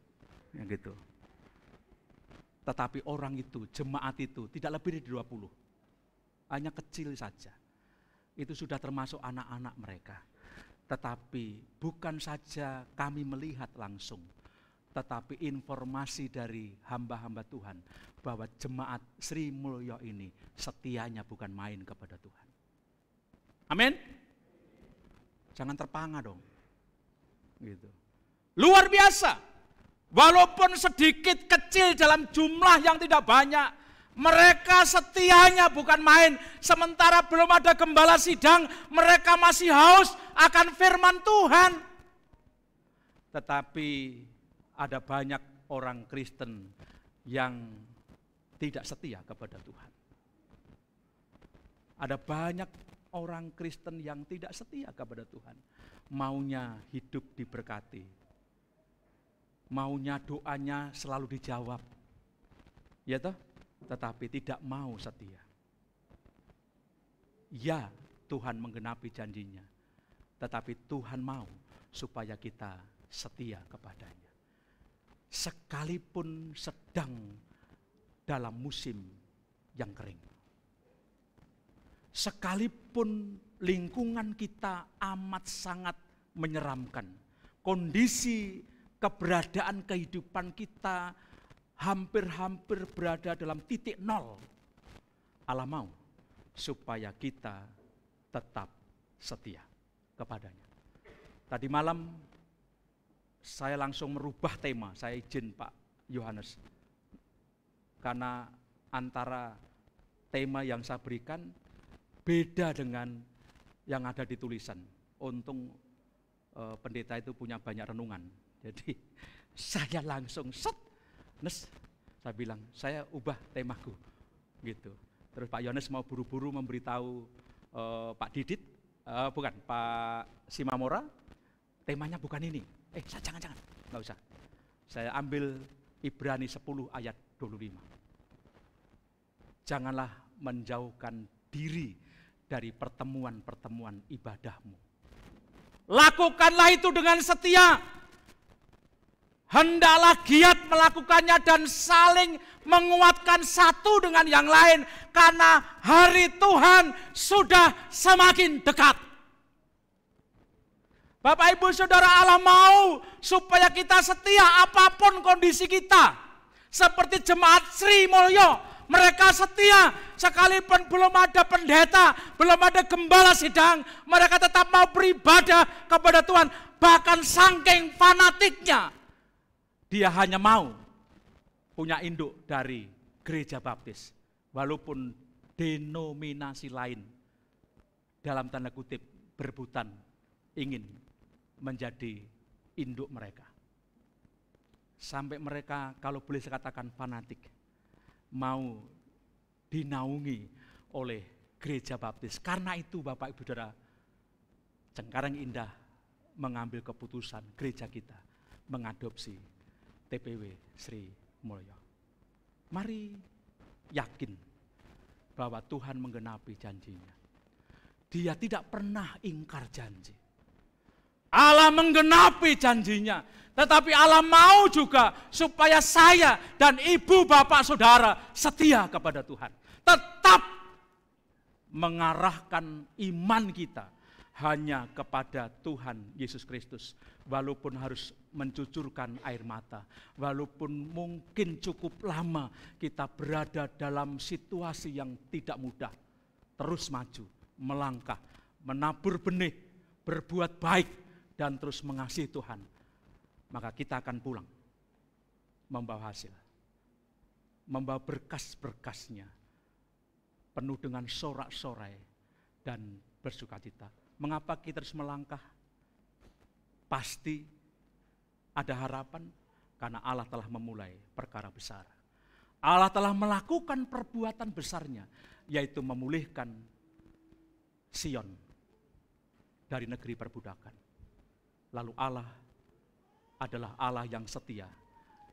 Ya gitu. Tetapi orang itu, jemaat itu tidak lebih dari 20. Hanya kecil saja. Itu sudah termasuk anak-anak mereka. Tetapi bukan saja kami melihat langsung, tetapi informasi dari hamba-hamba Tuhan bahwa jemaat Sri Mulyo ini setianya bukan main kepada Tuhan. Amin. Jangan terpanga dong. Gitu. Luar biasa. Walaupun sedikit kecil dalam jumlah yang tidak banyak, mereka setianya bukan main. Sementara belum ada gembala sidang, mereka masih haus akan firman Tuhan. Tetapi ada banyak orang Kristen yang tidak setia kepada Tuhan. Ada banyak orang Kristen yang tidak setia kepada Tuhan. Maunya hidup diberkati. Maunya doanya selalu dijawab. Ya toh? Tetapi tidak mau setia. Ya, Tuhan menggenapi janjinya. Tetapi Tuhan mau supaya kita setia kepadanya. Sekalipun sedang dalam musim yang kering. Sekalipun lingkungan kita amat sangat menyeramkan. Kondisi keberadaan kehidupan kita hampir-hampir berada dalam titik nol. Allah mau supaya kita tetap setia kepadanya. Tadi malam saya langsung merubah tema, saya izin Pak Yohanes. Karena antara tema yang saya berikan beda dengan yang ada di tulisan. Untung pendeta itu punya banyak renungan. Jadi saya langsung saya bilang, saya ubah temaku. Gitu. Terus Pak Yohanes mau buru-buru memberitahu Pak Didit, Pak Simamora, temanya bukan ini. Jangan, nggak usah. Saya ambil Ibrani 10 ayat 25. Janganlah menjauhkan diri dari pertemuan-pertemuan ibadahmu. Lakukanlah itu dengan setia. Hendaklah giat melakukannya dan saling menguatkan satu dengan yang lain. Karena hari Tuhan sudah semakin dekat. Bapak Ibu Saudara, Allah mau supaya kita setia apapun kondisi kita. Seperti jemaat Sri Mulyo, mereka setia sekalipun belum ada pendeta, belum ada gembala sidang, mereka tetap mau beribadah kepada Tuhan. Bahkan saking fanatiknya, dia hanya mau punya induk dari gereja baptis. Walaupun denominasi lain dalam tanda kutip berebutan ingin menjadi induk mereka. Sampai mereka kalau boleh saya katakan fanatik, mau dinaungi oleh gereja baptis. Karena itu Bapak Ibu Saudara, Cengkareng Indah mengambil keputusan gereja kita mengadopsi TPW Sri Mulyo. Mari yakin bahwa Tuhan menggenapi janjinya. Dia tidak pernah ingkar janji. Allah menggenapi janjinya. Tetapi Allah mau juga supaya saya dan ibu bapak saudara setia kepada Tuhan. Tetap mengarahkan iman kita hanya kepada Tuhan Yesus Kristus. Walaupun harus mencucurkan air mata. Walaupun mungkin cukup lama kita berada dalam situasi yang tidak mudah. Terus maju, melangkah, menabur benih, berbuat baik, dan terus mengasihi Tuhan, maka kita akan pulang membawa hasil, membawa berkas-berkasnya, penuh dengan sorak-sorai dan bersukacita. Mengapa kita harus melangkah? Pasti ada harapan, karena Allah telah memulai perkara besar. Allah telah melakukan perbuatan besarnya, yaitu memulihkan Sion dari negeri perbudakan. Lalu Allah adalah Allah yang setia.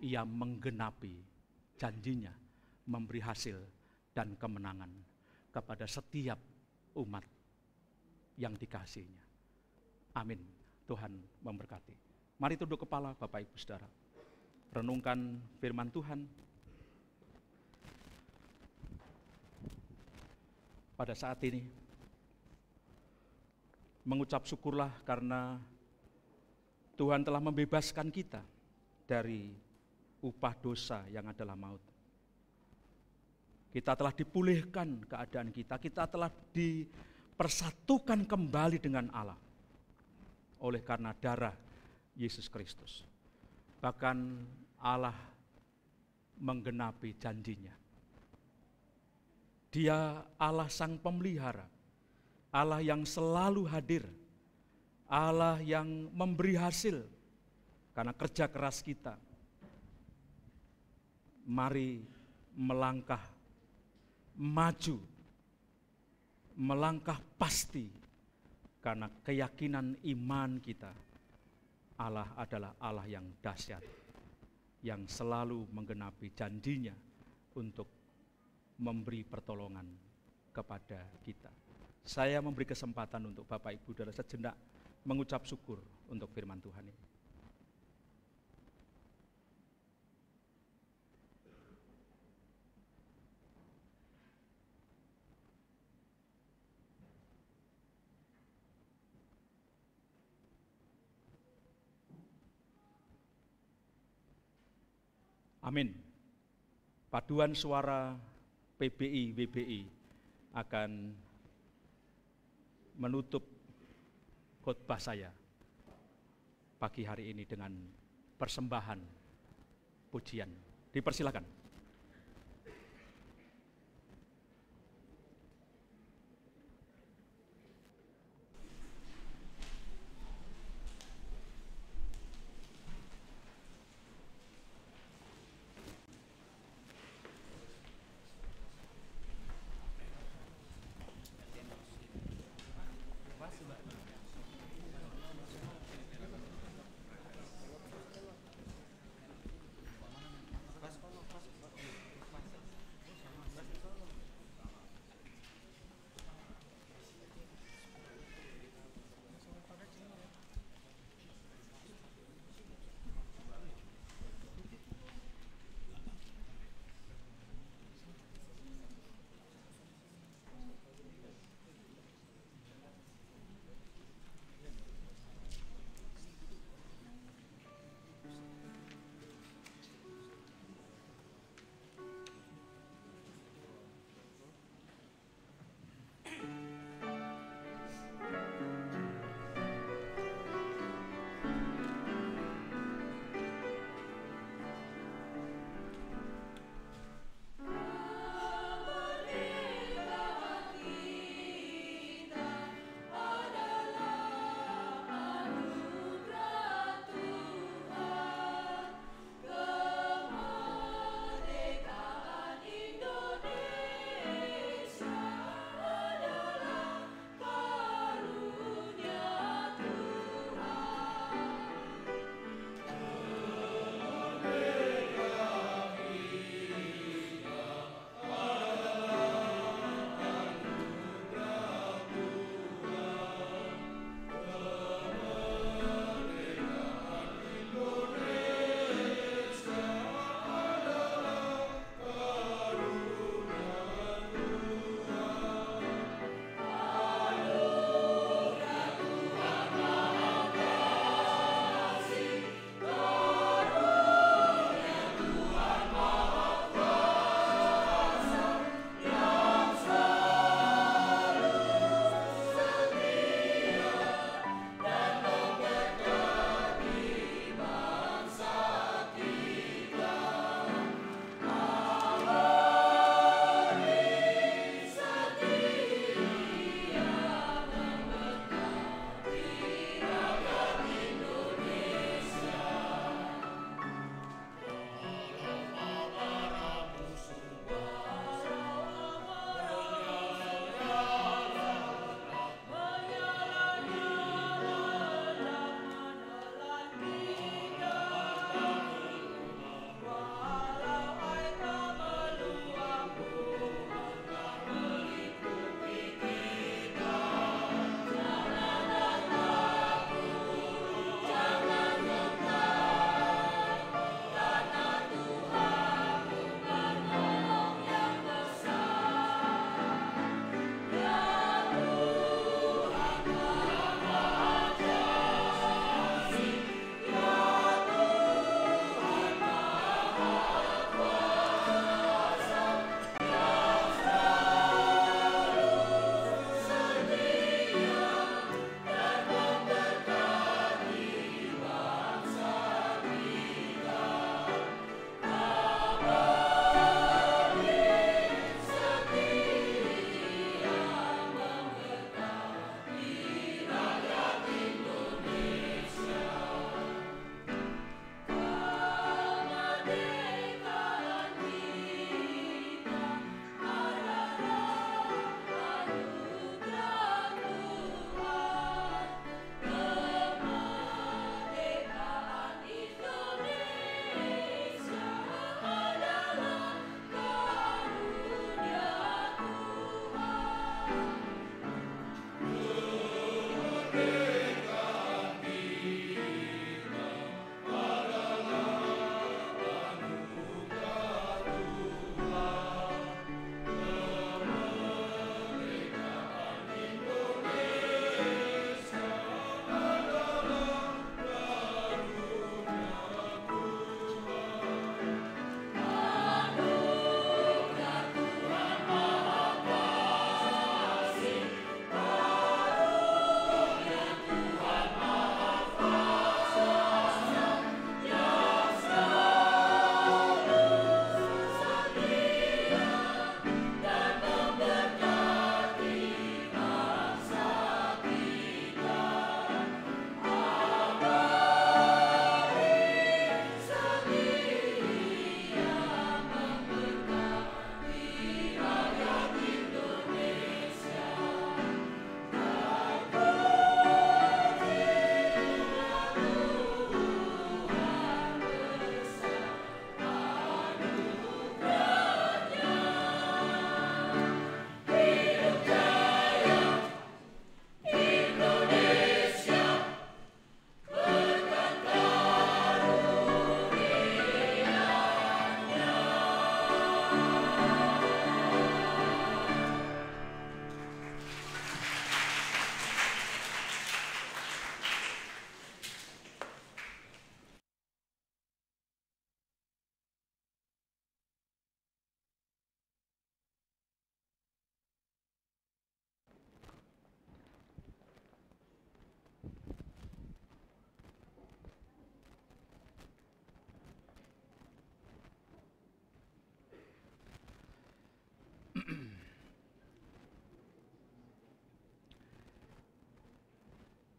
Ia menggenapi janjinya, memberi hasil dan kemenangan kepada setiap umat yang dikasihinya. Amin. Tuhan memberkati. Mari tunduk kepala Bapak Ibu Saudara. Renungkan firman Tuhan. Pada saat ini, mengucap syukurlah karena Tuhan telah membebaskan kita dari upah dosa yang adalah maut. Kita telah dipulihkan keadaan kita telah dipersatukan kembali dengan Allah oleh karena darah Yesus Kristus. Bahkan Allah menggenapi janjinya. Dia Allah Sang Pemelihara, Allah yang selalu hadir, Allah yang memberi hasil karena kerja keras kita. Mari melangkah, maju, melangkah pasti karena keyakinan iman kita. Allah adalah Allah yang dahsyat, yang selalu menggenapi janjinya untuk memberi pertolongan kepada kita. Saya memberi kesempatan untuk Bapak Ibu Saudara sejenak mengucap syukur untuk firman Tuhan ini. Amin. Paduan suara PBI WBI akan menutup khotbah saya pagi hari ini dengan persembahan pujian. Dipersilakan.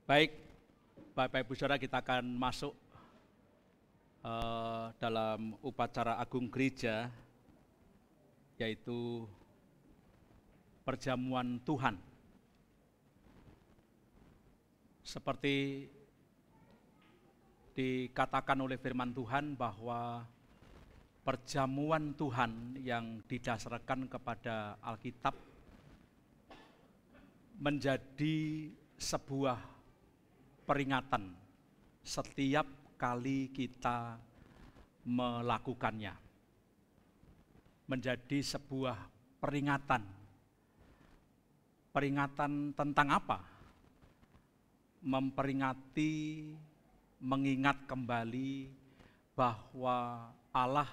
Baik, Bapak Ibu Saudara, kita akan masuk dalam upacara agung gereja, yaitu perjamuan Tuhan. Seperti dikatakan oleh firman Tuhan bahwa perjamuan Tuhan yang didasarkan kepada Alkitab menjadi sebuah peringatan setiap kali kita melakukannya. Menjadi sebuah peringatan. Peringatan tentang apa? Memperingati, mengingat kembali bahwa Allah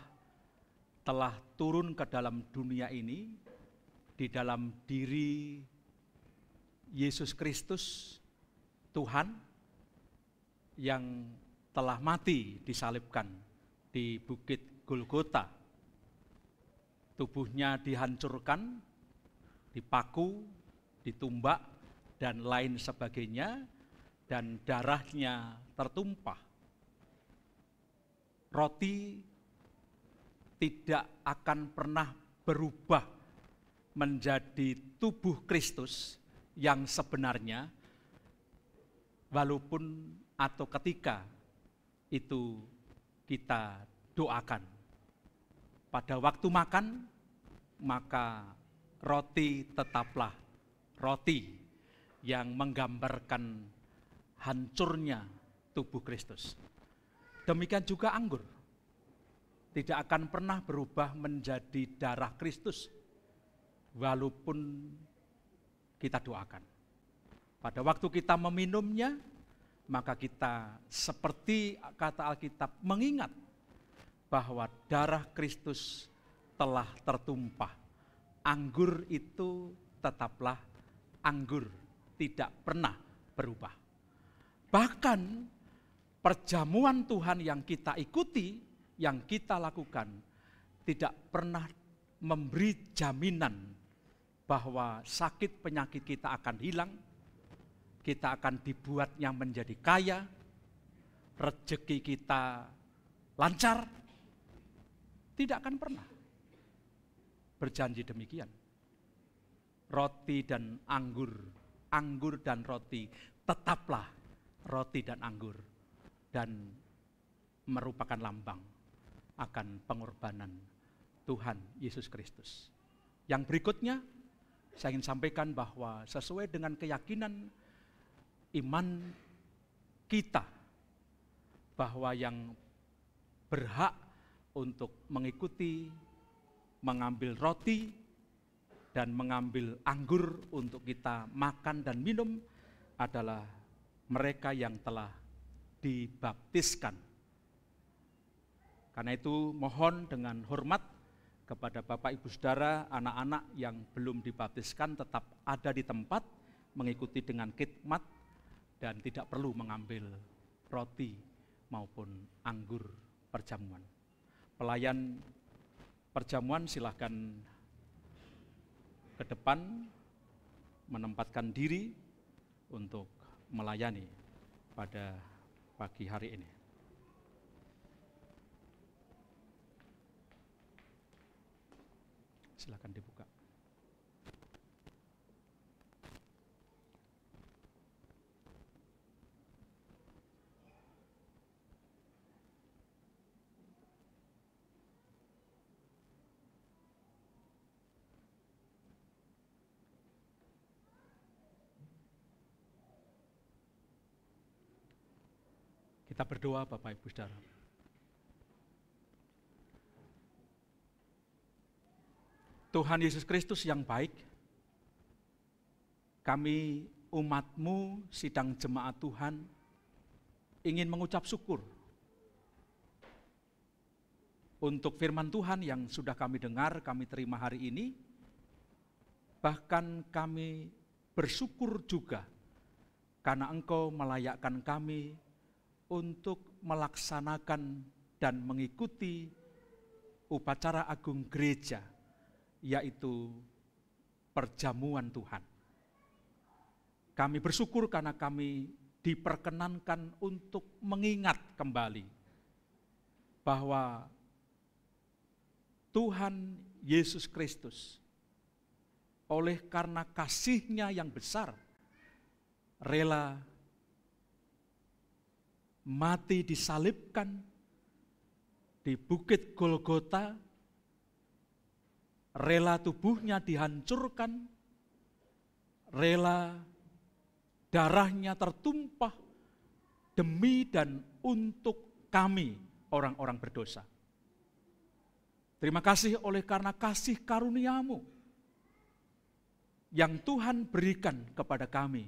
telah turun ke dalam dunia ini di dalam diri Yesus Kristus, Tuhan, yang telah mati disalibkan di Bukit Golgota. Tubuhnya dihancurkan, dipaku, ditumbak, dan lain sebagainya, dan darahnya tertumpah. Roti tidak akan pernah berubah menjadi tubuh Kristus yang sebenarnya, walaupun atau ketika itu kita doakan. Pada waktu makan, maka roti tetaplah roti yang menggambarkan hancurnya tubuh Kristus. Demikian juga anggur, tidak akan pernah berubah menjadi darah Kristus, walaupun kita doakan. Pada waktu kita meminumnya, maka kita seperti kata Alkitab mengingat bahwa darah Kristus telah tertumpah. Anggur itu tetaplah anggur, tidak pernah berubah. Bahkan perjamuan Tuhan yang kita ikuti, yang kita lakukan, tidak pernah memberi jaminan bahwa sakit penyakit kita akan hilang, kita akan dibuatnya menjadi kaya, rezeki kita lancar. Tidak akan pernah berjanji demikian. Roti dan anggur, anggur dan roti, tetaplah roti dan anggur, dan merupakan lambang akan pengorbanan Tuhan Yesus Kristus. Yang berikutnya, saya ingin sampaikan bahwa sesuai dengan keyakinan iman kita bahwa yang berhak untuk mengikuti, mengambil roti, dan mengambil anggur untuk kita makan dan minum adalah mereka yang telah dibaptiskan. Karena itu mohon dengan hormat kepada Bapak Ibu Saudara, anak-anak yang belum dibaptiskan tetap ada di tempat, mengikuti dengan khidmat dan tidak perlu mengambil roti maupun anggur perjamuan. Pelayan perjamuan silahkan ke depan menempatkan diri untuk melayani pada pagi hari ini. Silakan dibuka. Kita berdoa Bapak Ibu Saudara. Tuhan Yesus Kristus yang baik, kami umat-Mu sidang jemaat Tuhan ingin mengucap syukur untuk firman Tuhan yang sudah kami dengar, kami terima hari ini. Bahkan kami bersyukur juga karena Engkau melayakkan kami untuk melaksanakan dan mengikuti upacara agung gereja, yaitu perjamuan Tuhan. Kami bersyukur karena kami diperkenankan untuk mengingat kembali bahwa Tuhan Yesus Kristus oleh karena kasih-Nya yang besar rela mati disalibkan di Bukit Golgota, rela tubuhnya dihancurkan, rela darahnya tertumpah demi dan untuk kami orang-orang berdosa. Terima kasih oleh karena kasih karunia-Mu yang Tuhan berikan kepada kami,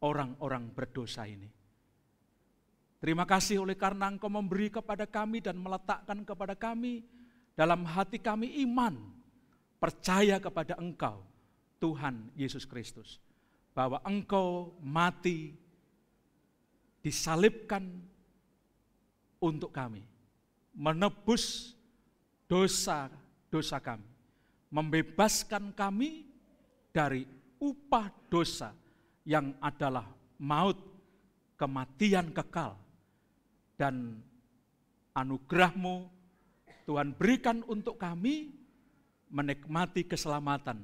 orang-orang berdosa ini. Terima kasih oleh karena Engkau memberi kepada kami dan meletakkan kepada kami dalam hati kami iman, percaya kepada Engkau, Tuhan Yesus Kristus. Bahwa Engkau mati, disalibkan untuk kami, menebus dosa-dosa kami, membebaskan kami dari upah dosa yang adalah maut, kematian kekal. Dan anugerah-Mu Tuhan berikan untuk kami menikmati keselamatan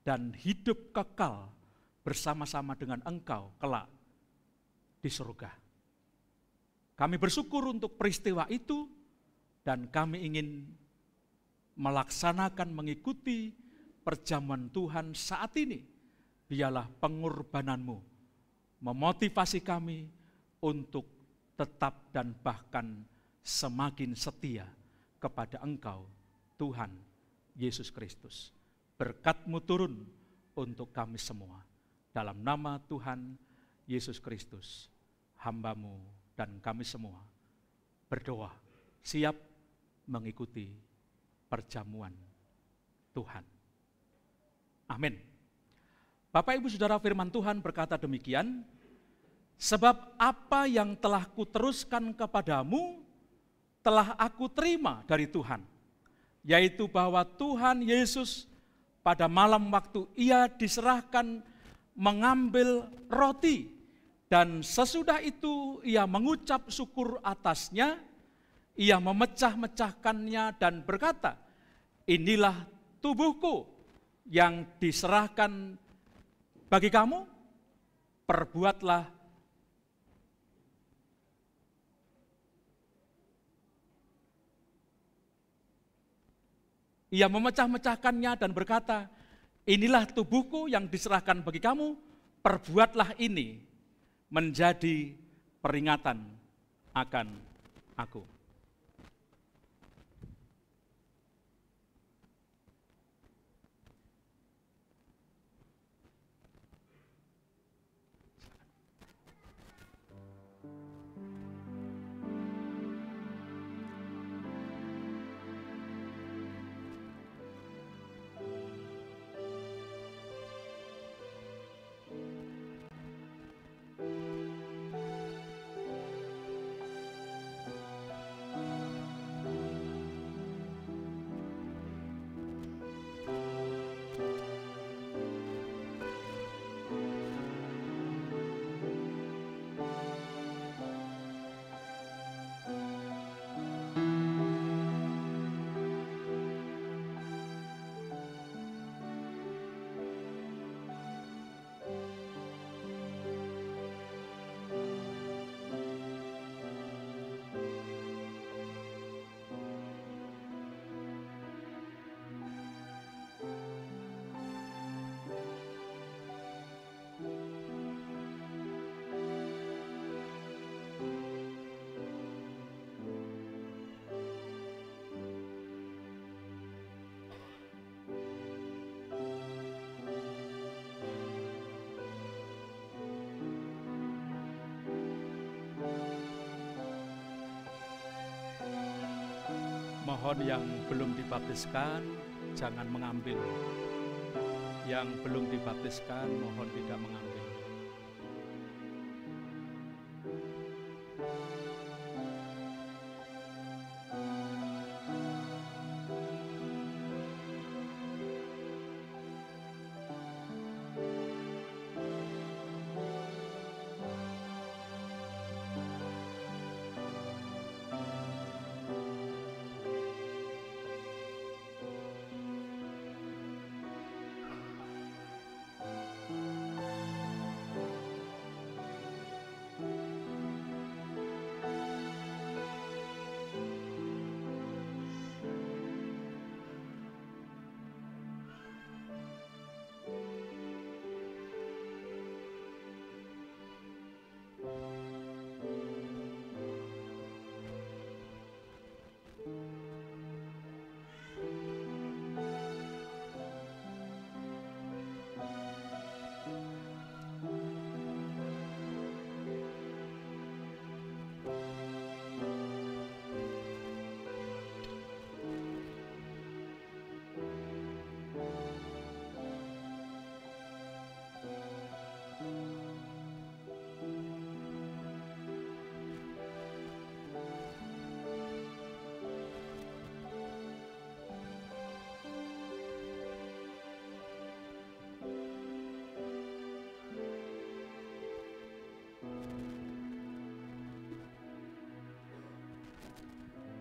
dan hidup kekal bersama-sama dengan Engkau kelak di surga. Kami bersyukur untuk peristiwa itu dan kami ingin melaksanakan mengikuti perjamuan Tuhan saat ini. Biarlah pengorbanan-Mu memotivasi kami untuk tetap dan bahkan semakin setia kepada Engkau, Tuhan Yesus Kristus. Berkat-Mu turun untuk kami semua. Dalam nama Tuhan Yesus Kristus, hamba-Mu dan kami semua berdoa, siap mengikuti perjamuan Tuhan. Amin. Bapak Ibu Saudara, firman Tuhan berkata demikian, sebab apa yang telah kuteruskan kepadamu, telah aku terima dari Tuhan, yaitu bahwa Tuhan Yesus pada malam waktu Ia diserahkan mengambil roti, dan sesudah itu Ia mengucap syukur atasnya, Ia memecah-mecahkannya dan berkata, inilah tubuhku yang diserahkan bagi kamu, perbuatlah Ia memecah-mecahkannya dan berkata, inilah tubuhku yang diserahkan bagi kamu, perbuatlah ini menjadi peringatan akan aku. Mohon yang belum dibaptiskan jangan mengambil. Yang belum dibaptiskan mohon tidak mengambil.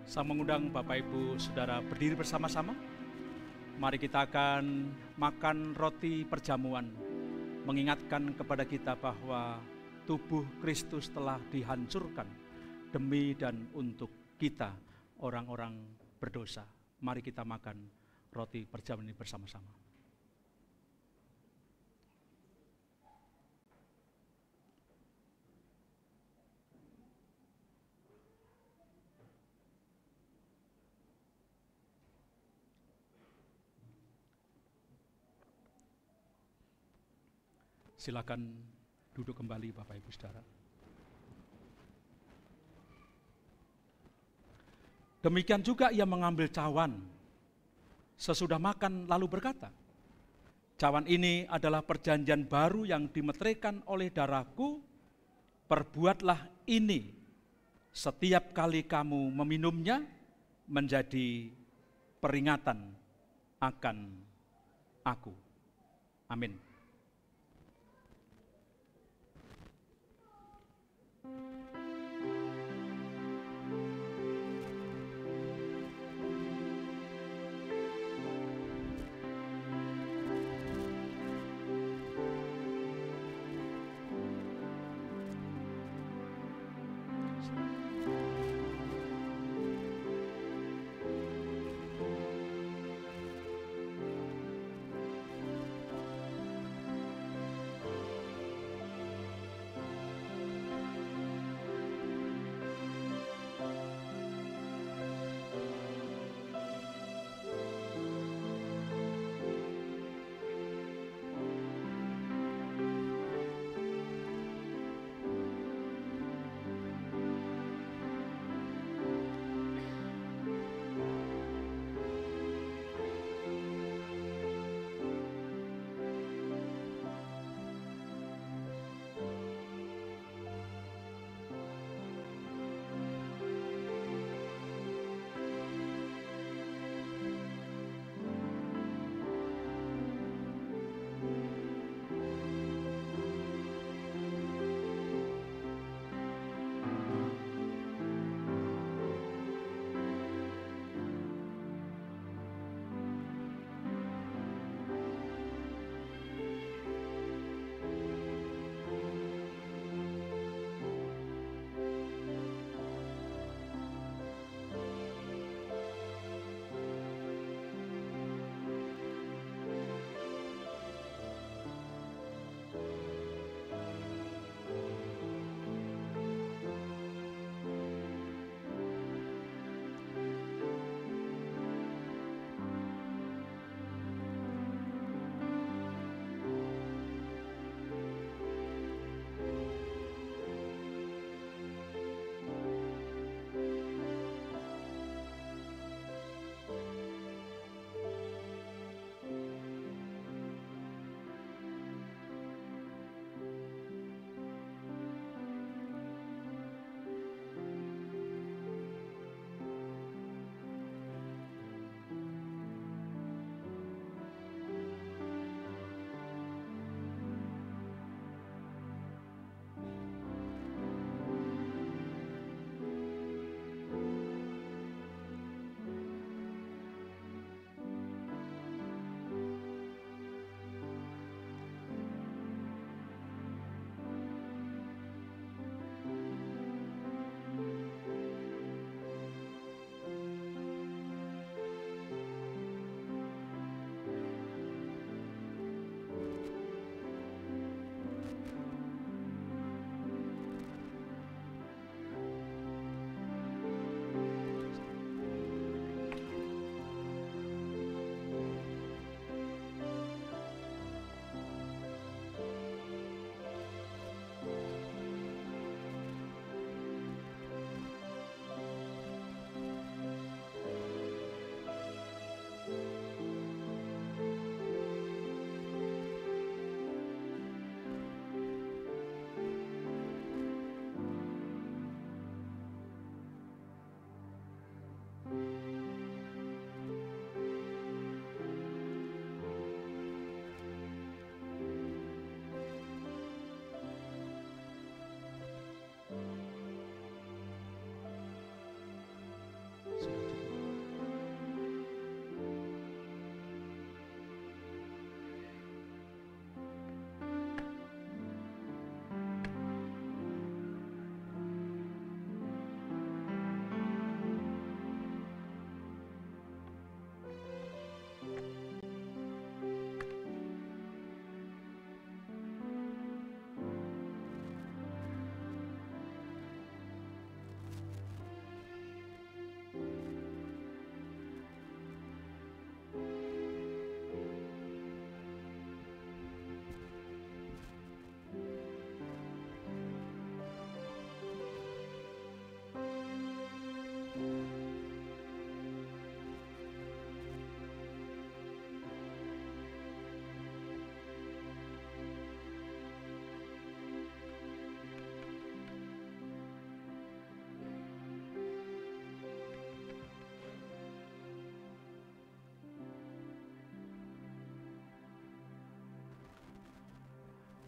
Saya mengundang Bapak Ibu Saudara berdiri bersama-sama. Mari kita akan makan roti perjamuan, mengingatkan kepada kita bahwa tubuh Kristus telah dihancurkan demi dan untuk kita orang-orang berdosa. Mari kita makan roti perjamuan ini bersama-sama. Silakan duduk kembali Bapak Ibu Saudara. Demikian juga ia mengambil cawan. Sesudah makan lalu berkata, cawan ini adalah perjanjian baru yang dimeteraikan oleh darahku. Perbuatlah ini setiap kali kamu meminumnya menjadi peringatan akan aku. Amin.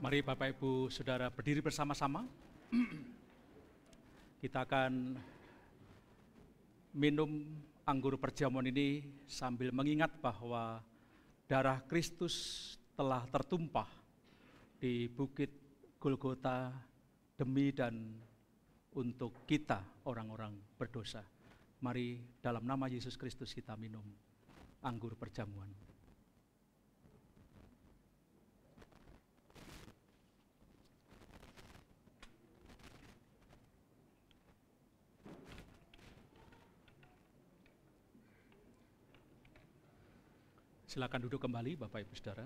Mari Bapak Ibu Saudara berdiri bersama-sama. Kita akan minum anggur perjamuan ini sambil mengingat bahwa darah Kristus telah tertumpah di bukit Golgota demi dan untuk kita orang-orang berdosa. Mari dalam nama Yesus Kristus kita minum anggur perjamuan. Silakan duduk kembali Bapak Ibu Saudara.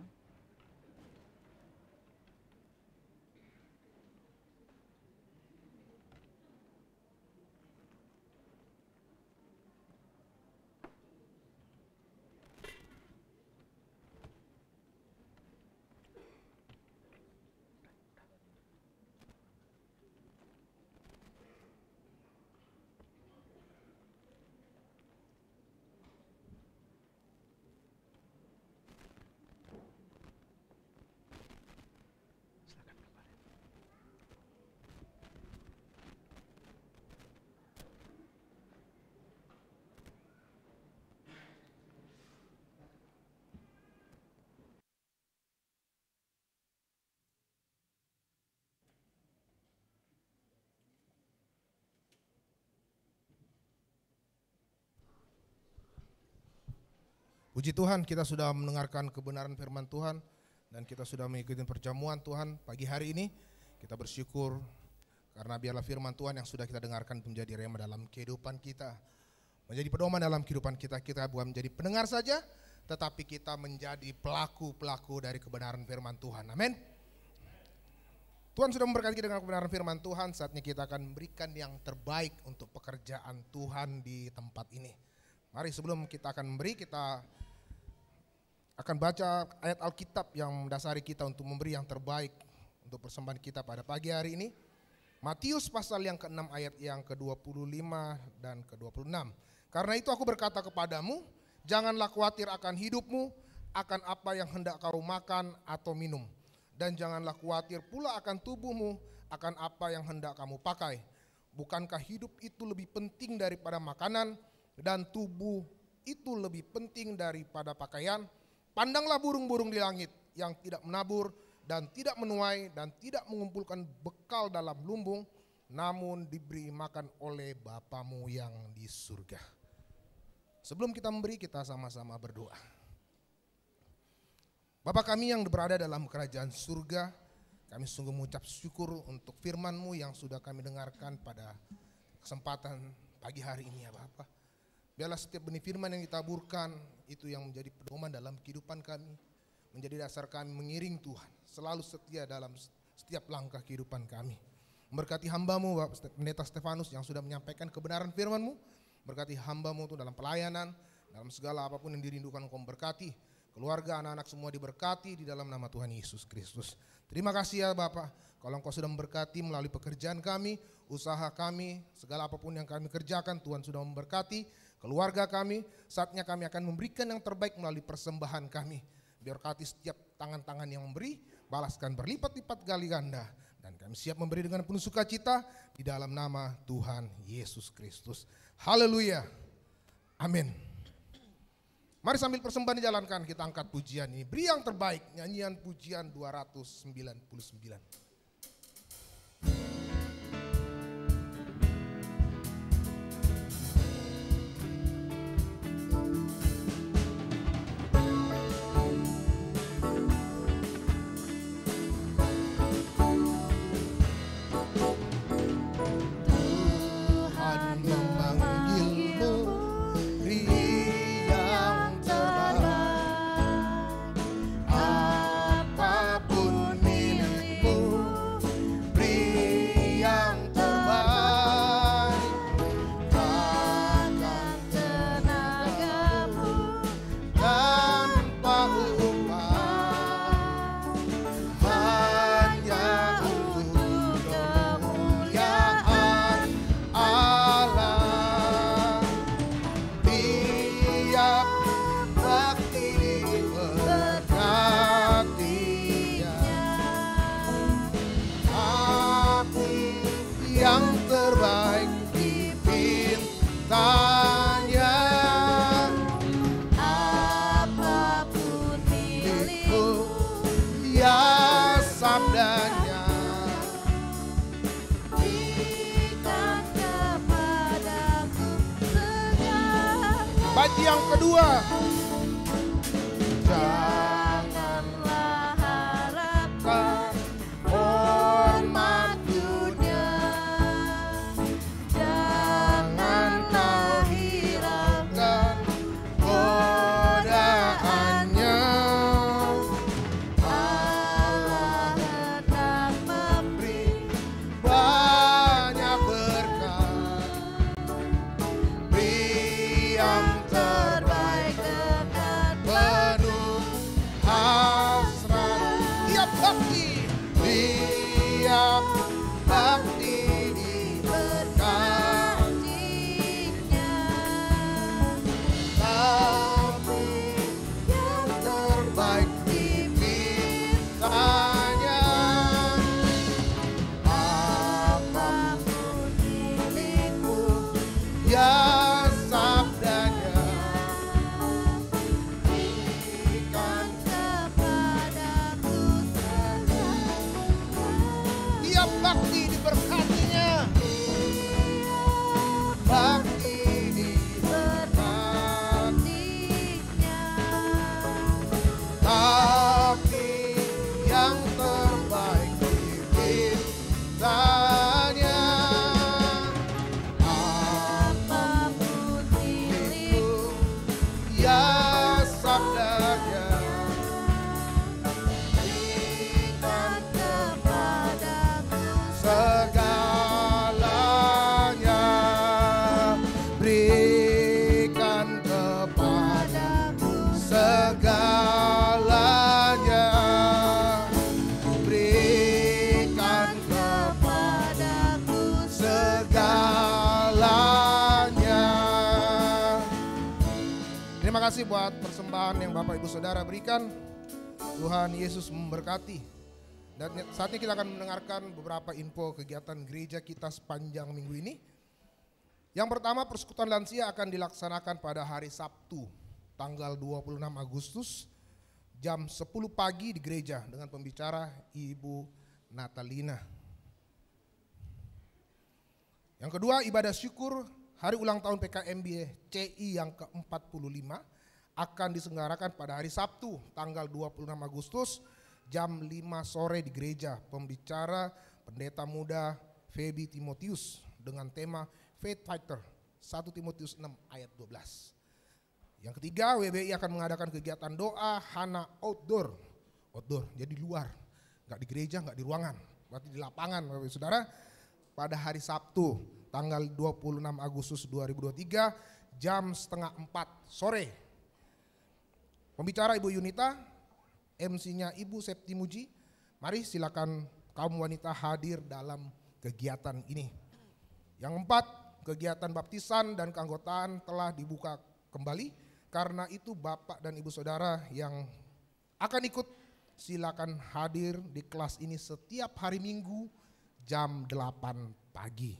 Puji Tuhan, kita sudah mendengarkan kebenaran firman Tuhan dan kita sudah mengikuti perjamuan Tuhan pagi hari ini. Kita bersyukur karena biarlah firman Tuhan yang sudah kita dengarkan menjadi rema dalam kehidupan kita, menjadi pedoman dalam kehidupan kita. Kita bukan menjadi pendengar saja, tetapi kita menjadi pelaku-pelaku dari kebenaran firman Tuhan. Amin. Tuhan sudah memberkati kita dengan kebenaran firman Tuhan. Saatnya kita akan memberikan yang terbaik untuk pekerjaan Tuhan di tempat ini. Mari sebelum kita akan memberi, kita akan baca ayat Alkitab yang mendasari kita untuk memberi yang terbaik untuk persembahan kita pada pagi hari ini. Matius pasal yang ke-6 ayat yang ke-25 dan ke-26. Karena itu aku berkata kepadamu, janganlah khawatir akan hidupmu, akan apa yang hendak kau makan atau minum. Dan janganlah khawatir pula akan tubuhmu, akan apa yang hendak kamu pakai. Bukankah hidup itu lebih penting daripada makanan, dan tubuh itu lebih penting daripada pakaian? Pandanglah burung-burung di langit yang tidak menabur dan tidak menuai dan tidak mengumpulkan bekal dalam lumbung, namun diberi makan oleh Bapamu yang di surga. Sebelum kita memberi, kita sama-sama berdoa. Bapa kami yang berada dalam kerajaan surga, kami sungguh mengucap syukur untuk firman-Mu yang sudah kami dengarkan pada kesempatan pagi hari ini ya Bapa. Biarlah setiap benih firman yang ditaburkan itu yang menjadi pedoman dalam kehidupan kami, menjadi dasar kami mengiring Tuhan, selalu setia dalam setiap langkah kehidupan kami. Memberkati hamba-Mu Bapak Pendeta Stefanus yang sudah menyampaikan kebenaran firman-Mu, berkati hamba-Mu itu dalam pelayanan, dalam segala apapun yang dirindukan Engkau berkati, keluarga anak-anak semua diberkati di dalam nama Tuhan Yesus Kristus. Terima kasih ya Bapak, kalau Engkau sudah memberkati melalui pekerjaan kami, usaha kami, segala apapun yang kami kerjakan, Tuhan sudah memberkati keluarga kami. Saatnya kami akan memberikan yang terbaik melalui persembahan kami. Berkati setiap tangan-tangan yang memberi, balaskan berlipat-lipat kali ganda. Dan kami siap memberi dengan penuh sukacita di dalam nama Tuhan Yesus Kristus. Haleluya. Amin. Mari sambil persembahan dijalankan, kita angkat pujian ini. Beri yang terbaik, nyanyian pujian 299. Apapun milikmu, Haji yang kedua. Janganlah harapkan hormat dunia, jangan kau hiraukan Godaannya. Allah hendak memberi Banyak berkat. Beri yang terbaik dengan penuh hasrat. Tiap bakti. Tiap bakti diberkatinya. Tapi yang terbaik dimintanya. Apapun milikmu, ya sabdanya. Berikan kepadaku tiap bakti diberkatinya. Bakti diberkatinya. Tapi yang terbaik dimintanya. apapun milikmu, Ya sabdanya. berikan kepadaku Segalanya berikan kepadaku. Segalanya berikan kepadaku segalanya. Terima kasih buat persembahan yang Bapak Ibu Saudara berikan. Tuhan Yesus memberkati. Dan saatnya kita akan mendengarkan beberapa info kegiatan gereja kita sepanjang minggu ini. Yang pertama, persekutuan lansia akan dilaksanakan pada hari Sabtu, tanggal 26 Agustus, jam 10 pagi di gereja dengan pembicara Ibu Natalina. Yang kedua, ibadah syukur hari ulang tahun PKMB CI yang ke-45 akan diselenggarakan pada hari Sabtu, tanggal 26 Agustus, jam 5 sore di gereja. Pembicara Pendeta Muda Feby Timotius dengan tema Faith Fighter, 1 Timotius 6 ayat 12. Yang ketiga, WBI akan mengadakan kegiatan doa Hana Outdoor. Outdoor, jadi di luar, nggak di gereja, nggak di ruangan, berarti di lapangan Bapak Ibu Saudara. Pada hari Sabtu, tanggal 26 Agustus 2023, jam setengah 4 sore. Pembicara Ibu Yunita, MC-nya Ibu Septi Muji. Mari silakan kaum wanita hadir dalam kegiatan ini. Yang keempat, kegiatan baptisan dan keanggotaan telah dibuka kembali. Karena itu Bapak dan Ibu Saudara yang akan ikut silakan hadir di kelas ini setiap hari Minggu jam 8 pagi.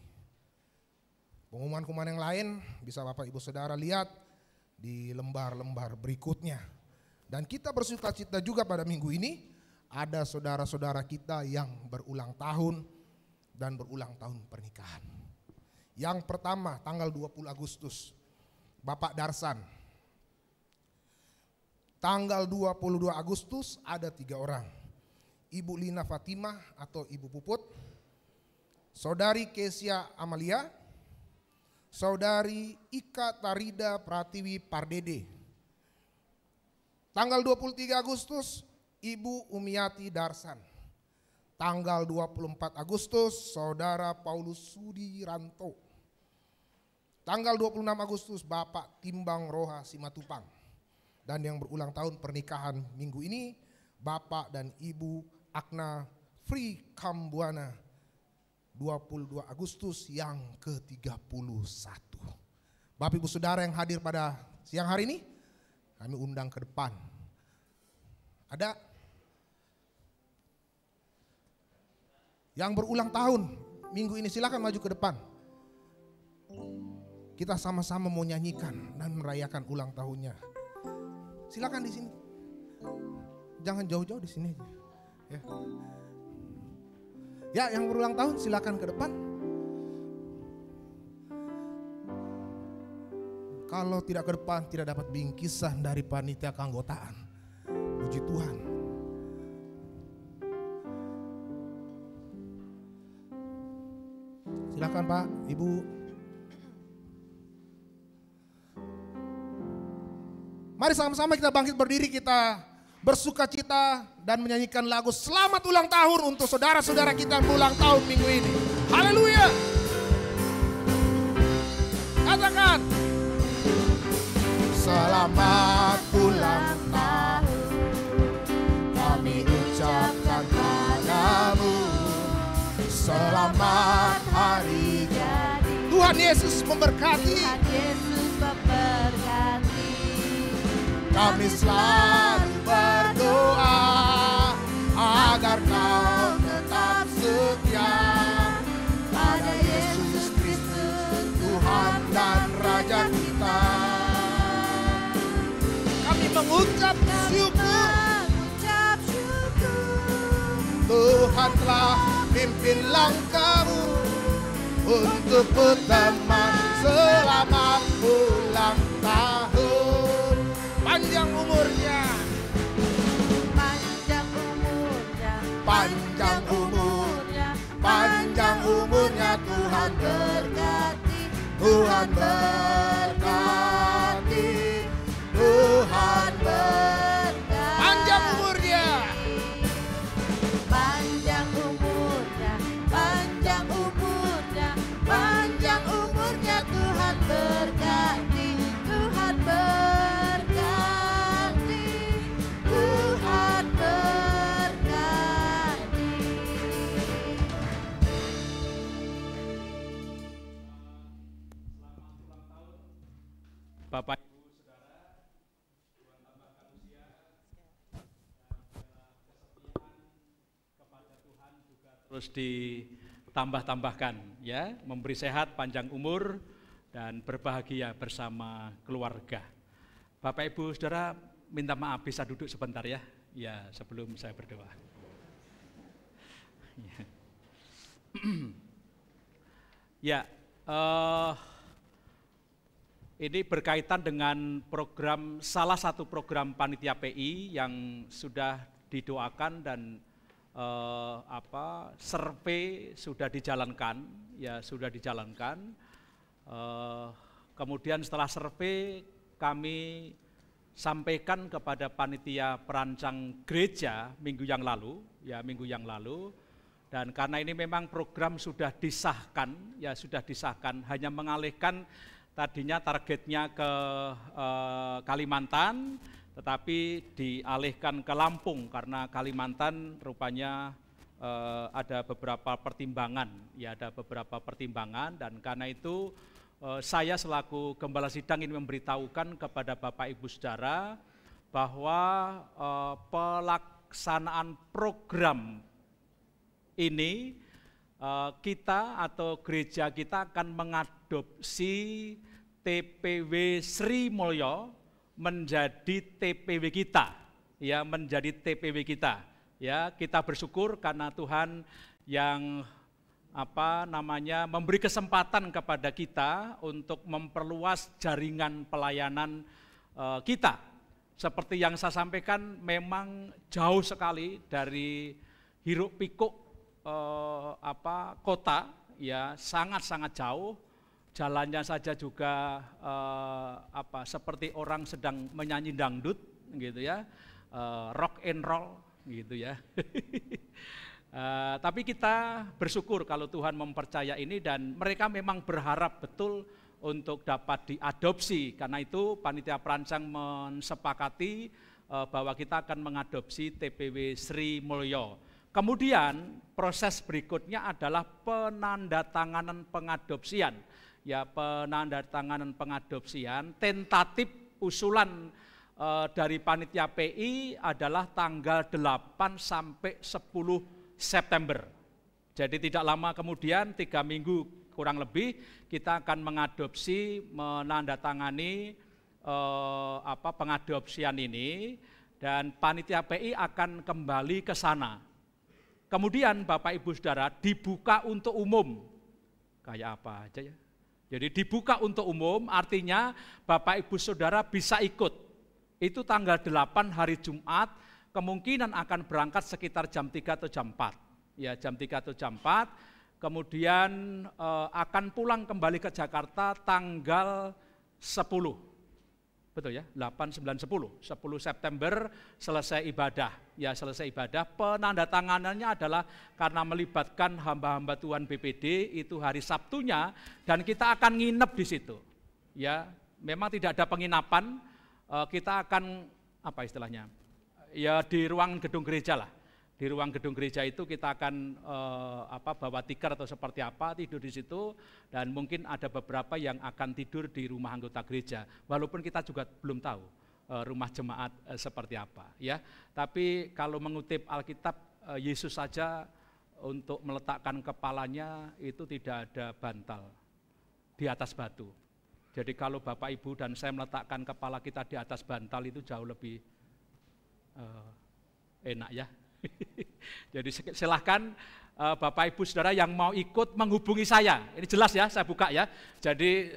Pengumuman-pengumuman yang lain bisa Bapak Ibu Saudara lihat di lembar-lembar berikutnya. Dan kita bersukacita juga pada minggu ini ada saudara-saudara kita yang berulang tahun dan berulang tahun pernikahan. Yang pertama tanggal 20 Agustus, Bapak Darsan. Tanggal 22 Agustus ada 3 orang. Ibu Lina Fatimah atau Ibu Puput, Saudari Kesia Amalia, Saudari Ika Tarida Pratiwi Pardede. Tanggal 23 Agustus, Ibu Umiati Darsan. Tanggal 24 Agustus, Saudara Paulus Sudiranto. Tanggal 26 Agustus, Bapak Timbang Roha Simatupang. Dan yang berulang tahun pernikahan minggu ini, Bapak dan Ibu Akna Free Kambuana. 22 Agustus yang ke-31. Bapak Ibu Saudara yang hadir pada siang hari ini, kami undang ke depan. Ada yang berulang tahun minggu ini, silakan maju ke depan. Kita sama-sama mau nyanyikan dan merayakan ulang tahunnya. Silakan di sini. Jangan jauh-jauh di sini aja. Ya, yang berulang tahun silakan ke depan. Kalau tidak ke depan tidak dapat bingkisan dari panitia keanggotaan. Puji Tuhan. Silakan Pak, Ibu. Mari sama-sama kita bangkit berdiri, kita bersuka cita dan menyanyikan lagu Selamat Ulang Tahun untuk saudara-saudara kita yang berulang tahun minggu ini. Haleluya. Katakan. Selamat ulang tahun kami ucapkan padamu. Selamat hari jadi. Tuhan Yesus memberkati. Tuhan Yesus memberkati. Kami selalu berdoa agar kau tetap setia pada Yesus Kristus Tuhan dan Raja kita. Kami mengucap syukur Tuhan telah pimpin langkahmu untuk berteman selama ulang tahun. Panjang umurnya, Panjang umurnya, panjang umurnya, panjang umurnya. Tuhan berkati, Tuhan berkati, Tuhan berkati. Panjang umurnya, panjang umurnya, panjang umurnya, panjang umurnya. Tuhan berkati, Tuhan berkati, Tuhan berkati. Bapak terus ditambah-tambahkan ya, memberi sehat, panjang umur dan berbahagia bersama keluarga. Bapak Ibu Saudara, minta maaf bisa duduk sebentar ya. Ya, sebelum saya berdoa. Ya, ini berkaitan dengan program, salah satu program Panitia PI yang sudah didoakan dan survei sudah dijalankan, ya sudah dijalankan. Kemudian setelah survei kami sampaikan kepada panitia perancang gereja minggu yang lalu, dan karena ini memang program sudah disahkan, hanya mengalihkan tadinya targetnya ke Kalimantan, tetapi dialihkan ke Lampung karena Kalimantan rupanya ada beberapa pertimbangan, dan karena itu saya selaku Gembala Sidang ini memberitahukan kepada Bapak Ibu Saudara bahwa pelaksanaan program ini kita atau gereja kita akan mengadopsi TPW Sri Mulyo menjadi TPW kita, ya kita bersyukur karena Tuhan yang memberi kesempatan kepada kita untuk memperluas jaringan pelayanan kita. Seperti yang saya sampaikan, memang jauh sekali dari hiruk pikuk kota, ya sangat-sangat jauh. Jalannya saja juga seperti orang sedang menyanyi dangdut, gitu ya, rock and roll, gitu ya. Tapi kita bersyukur kalau Tuhan mempercaya ini dan mereka memang berharap betul untuk dapat diadopsi. Karena itu panitia perancang mensepakati bahwa kita akan mengadopsi TPW Sri Mulyo. Kemudian proses berikutnya adalah penandatanganan pengadopsian. Ya, penandatanganan pengadopsian tentatif usulan dari panitia PI adalah tanggal 8 sampai 10 September. Jadi tidak lama kemudian, 3 minggu kurang lebih, kita akan menandatangani pengadopsian ini, dan panitia PI akan kembali ke sana. Kemudian Bapak Ibu Saudara dibuka untuk umum. Kayak apa aja ya? Jadi dibuka untuk umum, artinya Bapak Ibu Saudara bisa ikut. Itu tanggal 8 hari Jumat, kemungkinan akan berangkat sekitar jam 3 atau jam 4. Ya, jam 3 atau jam 4, kemudian akan pulang kembali ke Jakarta tanggal 10. Betul ya, 8, 9, 10. 10 September selesai ibadah. Ya, selesai ibadah. Penandatanganannya adalah karena melibatkan hamba-hamba Tuhan BPD, itu hari Sabtunya, dan kita akan nginep di situ. Ya, memang tidak ada penginapan, kita akan, apa istilahnya, ya di ruang gedung gereja lah. Di ruang gedung gereja itu kita akan bawa tikar atau seperti apa, tidur di situ, dan mungkin ada beberapa yang akan tidur di rumah anggota gereja. Walaupun kita juga belum tahu rumah jemaat seperti apa, ya. Tapi kalau mengutip Alkitab, Yesus saja untuk meletakkan kepalanya itu tidak ada bantal di atas batu. Jadi kalau Bapak Ibu dan saya meletakkan kepala kita di atas bantal itu jauh lebih enak ya. Jadi silahkan Bapak Ibu Saudara yang mau ikut menghubungi saya. Ini jelas ya, saya buka ya. Jadi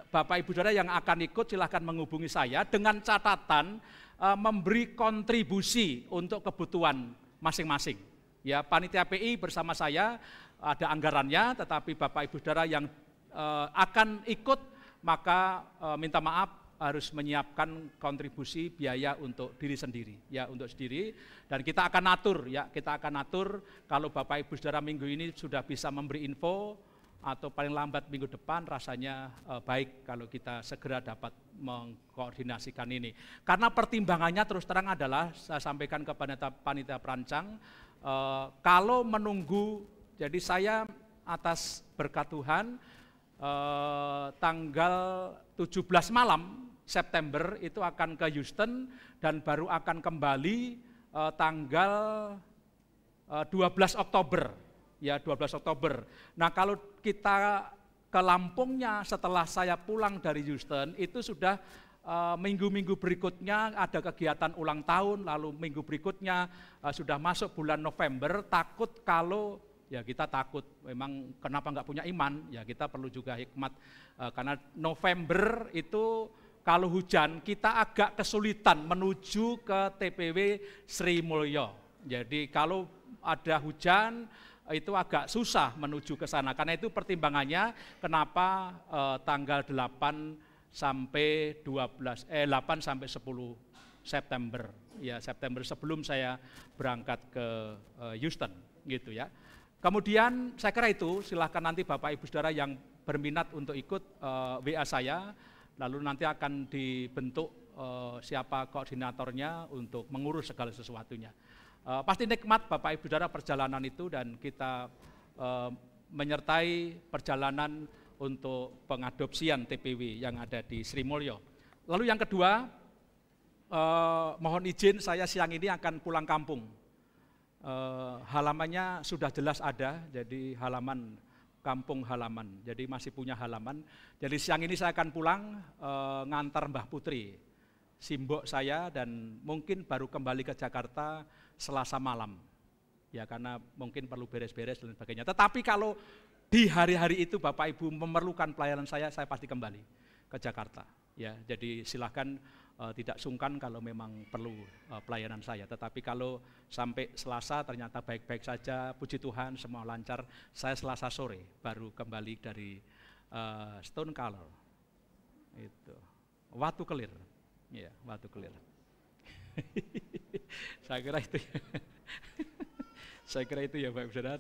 Bapak Ibu Saudara yang akan ikut silahkan menghubungi saya dengan catatan memberi kontribusi untuk kebutuhan masing-masing. Ya, panitia PI bersama saya ada anggarannya, tetapi Bapak Ibu Saudara yang akan ikut maka minta maaf harus menyiapkan kontribusi biaya untuk diri sendiri, ya, untuk sendiri. Dan kita akan atur, ya, kita akan atur kalau Bapak Ibu Saudara minggu ini sudah bisa memberi info atau paling lambat minggu depan, rasanya baik kalau kita segera dapat mengkoordinasikan ini. Karena pertimbangannya terus terang adalah saya sampaikan kepada panitia perancang, kalau menunggu, jadi saya atas berkat Tuhan tanggal 17 malam September itu akan ke Houston dan baru akan kembali tanggal 12 Oktober. Ya, 12 Oktober. Nah, kalau kita ke Lampungnya setelah saya pulang dari Houston itu sudah minggu-minggu berikutnya ada kegiatan ulang tahun, lalu minggu berikutnya sudah masuk bulan November, takut kalau ya kita takut, memang kenapa nggak punya iman, ya kita perlu juga hikmat, karena November itu kalau hujan kita agak kesulitan menuju ke TPW Sri Mulyo. Jadi kalau ada hujan itu agak susah menuju ke sana, karena itu pertimbangannya kenapa tanggal 8 sampai 8 sampai 10 September. Ya, September sebelum saya berangkat ke Houston gitu ya. Kemudian saya kira itu, silahkan nanti Bapak Ibu Saudara yang berminat untuk ikut WA saya, lalu nanti akan dibentuk siapa koordinatornya untuk mengurus segala sesuatunya. Pasti nikmat Bapak Ibu Saudara perjalanan itu, dan kita menyertai perjalanan untuk pengadopsian TPW yang ada di Sri Mulyo. Lalu yang kedua, mohon izin saya siang ini akan pulang kampung. Halamannya sudah jelas ada, jadi halaman kampung halaman, jadi masih punya halaman. Jadi siang ini saya akan pulang ngantar Mbah Putri, simbok saya, dan mungkin baru kembali ke Jakarta Selasa malam. Ya, karena mungkin perlu beres-beres dan sebagainya. Tetapi kalau di hari-hari itu Bapak Ibu memerlukan pelayanan saya pasti kembali ke Jakarta. Ya, jadi silahkan tidak sungkan kalau memang perlu pelayanan saya. Tetapi kalau sampai Selasa ternyata baik-baik saja, puji Tuhan semua lancar, saya Selasa sore baru kembali dari Stone Color. Itu Watu Kelir. Ya, Watu Kelir. Saya kira itu. Saya kira itu ya Bapak Saudara.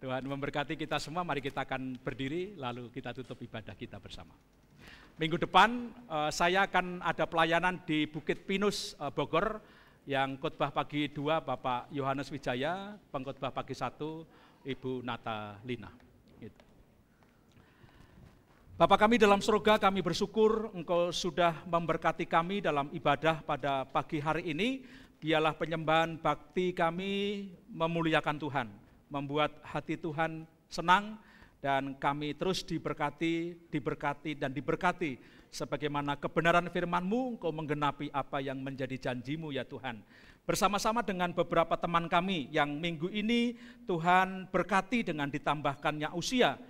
Tuhan memberkati kita semua. Mari kita akan berdiri lalu kita tutup ibadah kita bersama. Minggu depan saya akan ada pelayanan di Bukit Pinus, Bogor, yang khotbah pagi 2 Bapak Yohanes Wijaya, pengkhotbah pagi 1 Ibu Nata Lina. Gitu. Bapak kami dalam surga, kami bersyukur Engkau sudah memberkati kami dalam ibadah pada pagi hari ini. Biarlah penyembahan bakti kami memuliakan Tuhan, membuat hati Tuhan senang, dan kami terus diberkati sebagaimana kebenaran firman-Mu, Engkau menggenapi apa yang menjadi janji-Mu ya Tuhan. Bersama-sama dengan beberapa teman kami yang minggu ini Tuhan berkati dengan ditambahkannya usia,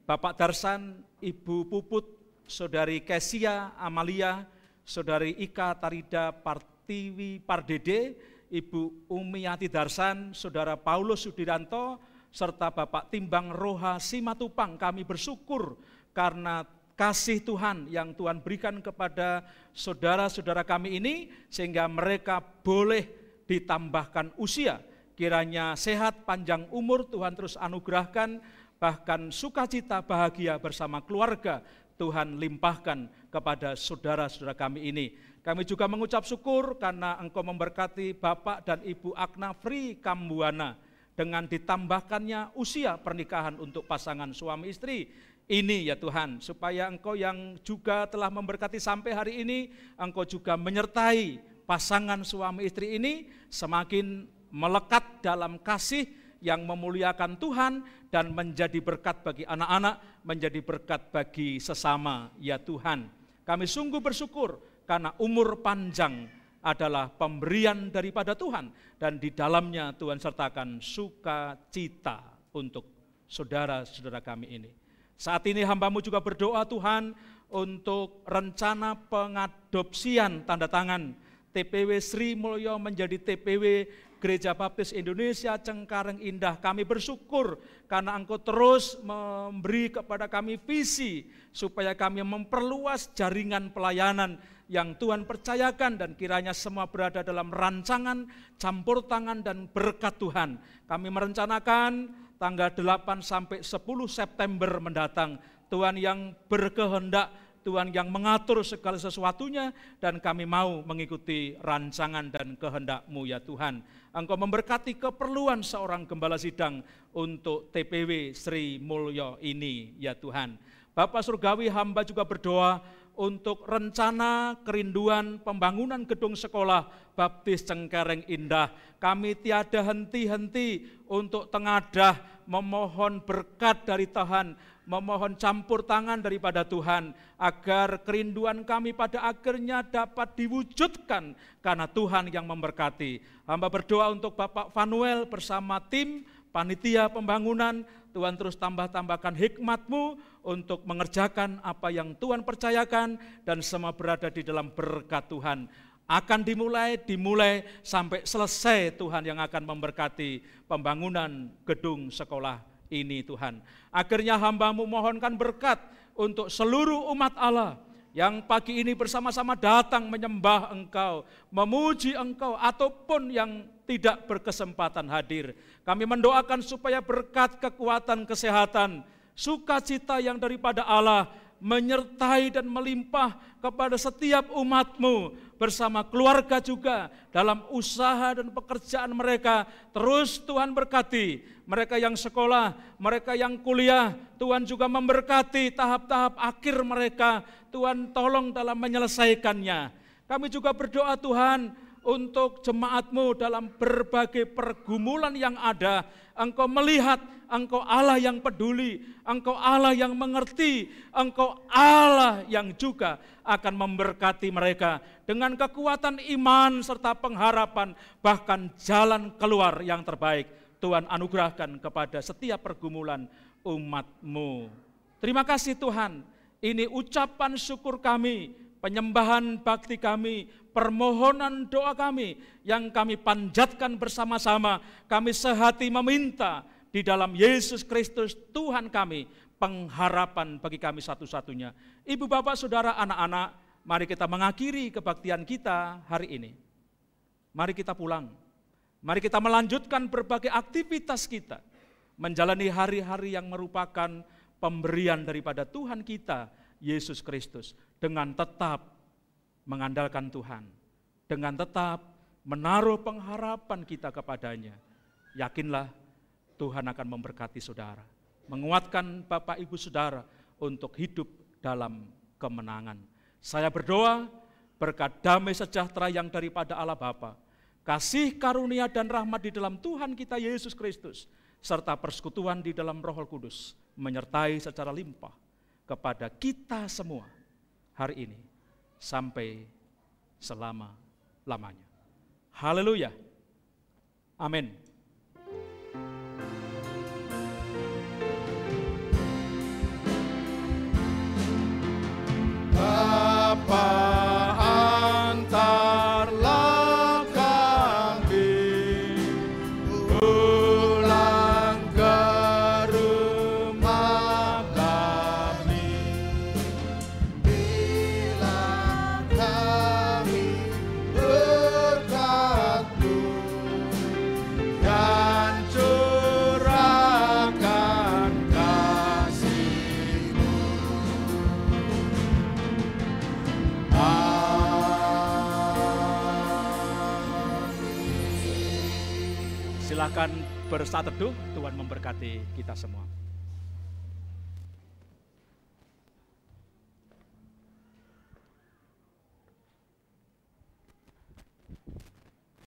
Bapak Darsan, Ibu Puput, Saudari Kesia Amalia, Saudari Ika Tarida Partiwi Pardede, Ibu Umiati Darsan, Saudara Paulus Sudiranto, serta Bapak Timbang Roha Simatupang. Kami bersyukur karena kasih Tuhan yang Tuhan berikan kepada saudara-saudara kami ini, sehingga mereka boleh ditambahkan usia. Kiranya sehat, panjang umur Tuhan terus anugerahkan, bahkan sukacita bahagia bersama keluarga Tuhan limpahkan kepada saudara-saudara kami ini. Kami juga mengucap syukur karena Engkau memberkati Bapak dan Ibu Akna Fri Kambuana dengan ditambahkannya usia pernikahan untuk pasangan suami istri ini ya Tuhan, supaya Engkau yang juga telah memberkati sampai hari ini, Engkau juga menyertai pasangan suami istri ini semakin melekat dalam kasih yang memuliakan Tuhan dan menjadi berkat bagi anak-anak, menjadi berkat bagi sesama ya Tuhan. Kami sungguh bersyukur karena umur panjang adalah pemberian daripada Tuhan, dan di dalamnya Tuhan sertakan sukacita untuk saudara-saudara kami ini. Saat ini hamba-Mu juga berdoa Tuhan untuk rencana pengadopsian tanda tangan TPW Sri Mulyo menjadi TPW Gereja Baptis Indonesia Cengkareng Indah. Kami bersyukur karena Engkau terus memberi kepada kami visi supaya kami memperluas jaringan pelayanan yang Tuhan percayakan, dan kiranya semua berada dalam rancangan, campur tangan dan berkat Tuhan. Kami merencanakan tanggal 8 sampai 10 September mendatang, Tuhan yang berkehendak, Tuhan yang mengatur segala sesuatunya, dan kami mau mengikuti rancangan dan kehendak-Mu ya Tuhan. Engkau memberkati keperluan seorang gembala sidang untuk TPW Sri Mulyo ini ya Tuhan. Bapak Surgawi, hamba juga berdoa untuk rencana kerinduan pembangunan gedung sekolah Baptis Cengkareng Indah. Kami tiada henti-henti untuk tengadah memohon berkat dari Tuhan, memohon campur tangan daripada Tuhan, agar kerinduan kami pada akhirnya dapat diwujudkan karena Tuhan yang memberkati. Hamba berdoa untuk Bapak Fanuel bersama tim panitia pembangunan, Tuhan terus tambahkan hikmat-Mu untuk mengerjakan apa yang Tuhan percayakan, dan semua berada di dalam berkat Tuhan. Akan dimulai sampai selesai Tuhan yang akan memberkati pembangunan gedung sekolah ini Tuhan. Akhirnya hamba-Mu mohonkan berkat untuk seluruh umat Allah yang pagi ini bersama-sama datang menyembah Engkau, memuji Engkau, ataupun yang tidak berkesempatan hadir. Kami mendoakan supaya berkat, kekuatan, kesehatan, sukacita yang daripada Allah menyertai dan melimpah kepada setiap umat-Mu bersama keluarga juga dalam usaha dan pekerjaan mereka. Terus Tuhan berkati mereka yang sekolah, mereka yang kuliah, Tuhan juga memberkati tahap-tahap akhir mereka. Tuhan tolong dalam menyelesaikannya. Kami juga berdoa Tuhan untuk jemaat-Mu dalam berbagai pergumulan yang ada. Engkau melihat, Engkau Allah yang peduli, Engkau Allah yang mengerti, Engkau Allah yang juga akan memberkati mereka dengan kekuatan iman serta pengharapan, bahkan jalan keluar yang terbaik Tuhan anugerahkan kepada setiap pergumulan umat-Mu. Terima kasih Tuhan, ini ucapan syukur kami, penyembahan bakti kami, permohonan doa kami yang kami panjatkan bersama-sama. Kami sehati meminta di dalam Yesus Kristus Tuhan kami, pengharapan bagi kami satu-satunya. Ibu, bapak, saudara, anak-anak, mari kita mengakhiri kebaktian kita hari ini. Mari kita pulang. Mari kita melanjutkan berbagai aktivitas kita, menjalani hari-hari yang merupakan pemberian daripada Tuhan kita, Yesus Kristus, dengan tetap mengandalkan Tuhan, dengan tetap menaruh pengharapan kita kepadanya. Yakinlah Tuhan akan memberkati saudara, menguatkan Bapak Ibu saudara untuk hidup dalam kemenangan. Saya berdoa berkat damai sejahtera yang daripada Allah Bapa, kasih karunia dan rahmat di dalam Tuhan kita Yesus Kristus, serta persekutuan di dalam Roh Kudus menyertai secara limpah kepada kita semua hari ini sampai selama-lamanya. Haleluya. Amin. Silakan bersaat teduh, Tuhan memberkati kita semua.